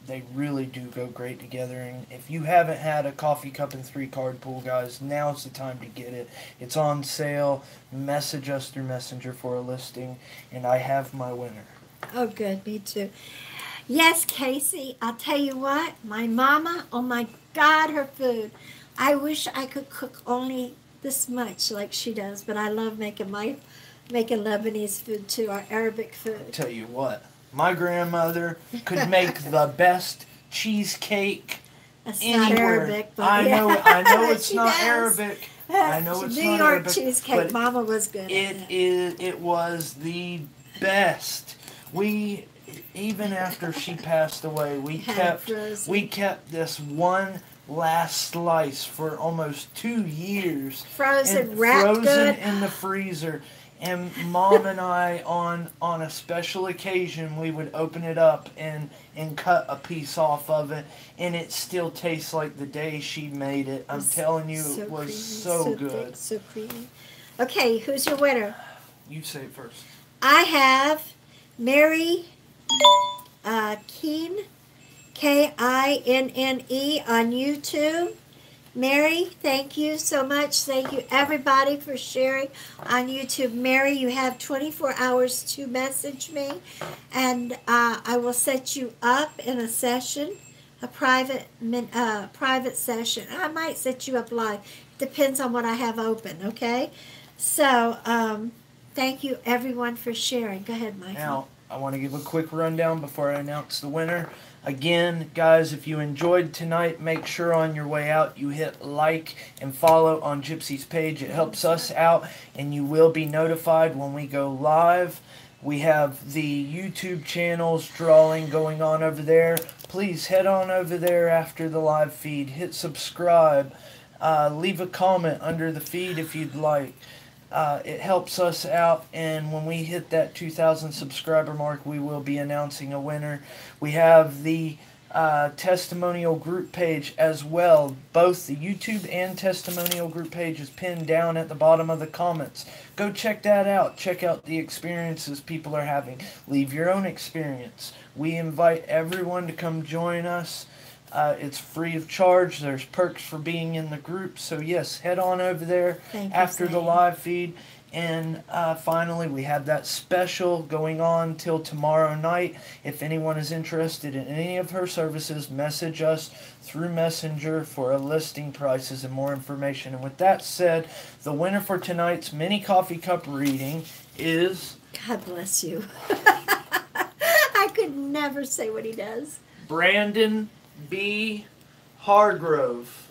they really do go great together. And if you haven't had a coffee cup and 3-card pool, guys, now's the time to get it. It's on sale. Message us through Messenger for a listing, and I have my winner. Oh, good. Me too. Yes, Casey, I'll tell you what. My mama, oh my God, her food. I wish I could cook only this much like she does, but I love making making Lebanese food too, or Arabic food. Tell you what, my grandmother could make the best cheesecake That's anywhere. not Arabic, but I know it's She not does. Arabic. I know it's New not York Arabic, cheesecake. but Mama was good. at it was the best. We, even after she passed away, we kept this one last slice for almost 2 years. Frozen, and wrapped frozen good. in the freezer. And Mom and I, on a special occasion, we would open it up and cut a piece off of it, and it still tastes like the day she made it. I'm telling you, So it was creamy, so good. Thick, so creamy. Okay, who's your winner? You say it first. I have Mary Keen, Kine, on YouTube. Mary, thank you so much. Thank you, everybody, for sharing on YouTube. Mary, you have 24 hours to message me, and I will set you up in a session, a private session. I might set you up live. Depends on what I have open, okay? So, thank you, everyone, for sharing. Go ahead, Michael. Now, I want to give a quick rundown before I announce the winner. Again, guys, if you enjoyed tonight, make sure on your way out you hit like and follow on Gypsy's page. It helps us out, and you will be notified when we go live. We have the YouTube channels drawing going on over there. Please head on over there after the live feed. Hit subscribe. Leave a comment under the feed if you'd like. It helps us out, and when we hit that 2,000 subscriber mark, we will be announcing a winner. We have the testimonial group page as well. Both the YouTube and testimonial group page is pinned down at the bottom of the comments. Go check that out. Check out the experiences people are having. Leave your own experience. We invite everyone to come join us. It's free of charge. There's perks for being in the group. So yes, head on over there after the live feed. And finally, we have that special going on till tomorrow night. If anyone is interested in any of her services, message us through Messenger for a listing, prices, and more information. And with that said, the winner for tonight's mini coffee cup reading is... God bless you. I could never say what he does. Brandon B. Hargrove.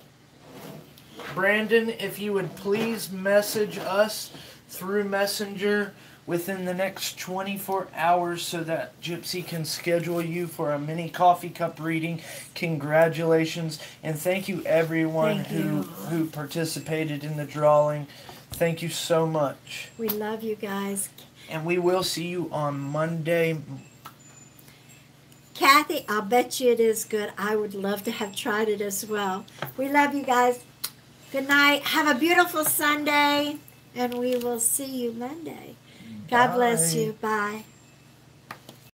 Brandon, if you would please message us through Messenger within the next 24 hours so that Gypsy can schedule you for a mini coffee cup reading. Congratulations, and thank you everyone who participated in the drawing. Thank you so much. We love you guys. And we will see you on Monday. Kathy, I'll bet you it is good. I would love to have tried it as well. We love you guys. Good night. Have a beautiful Sunday, and we will see you Monday. God bless you. Bye.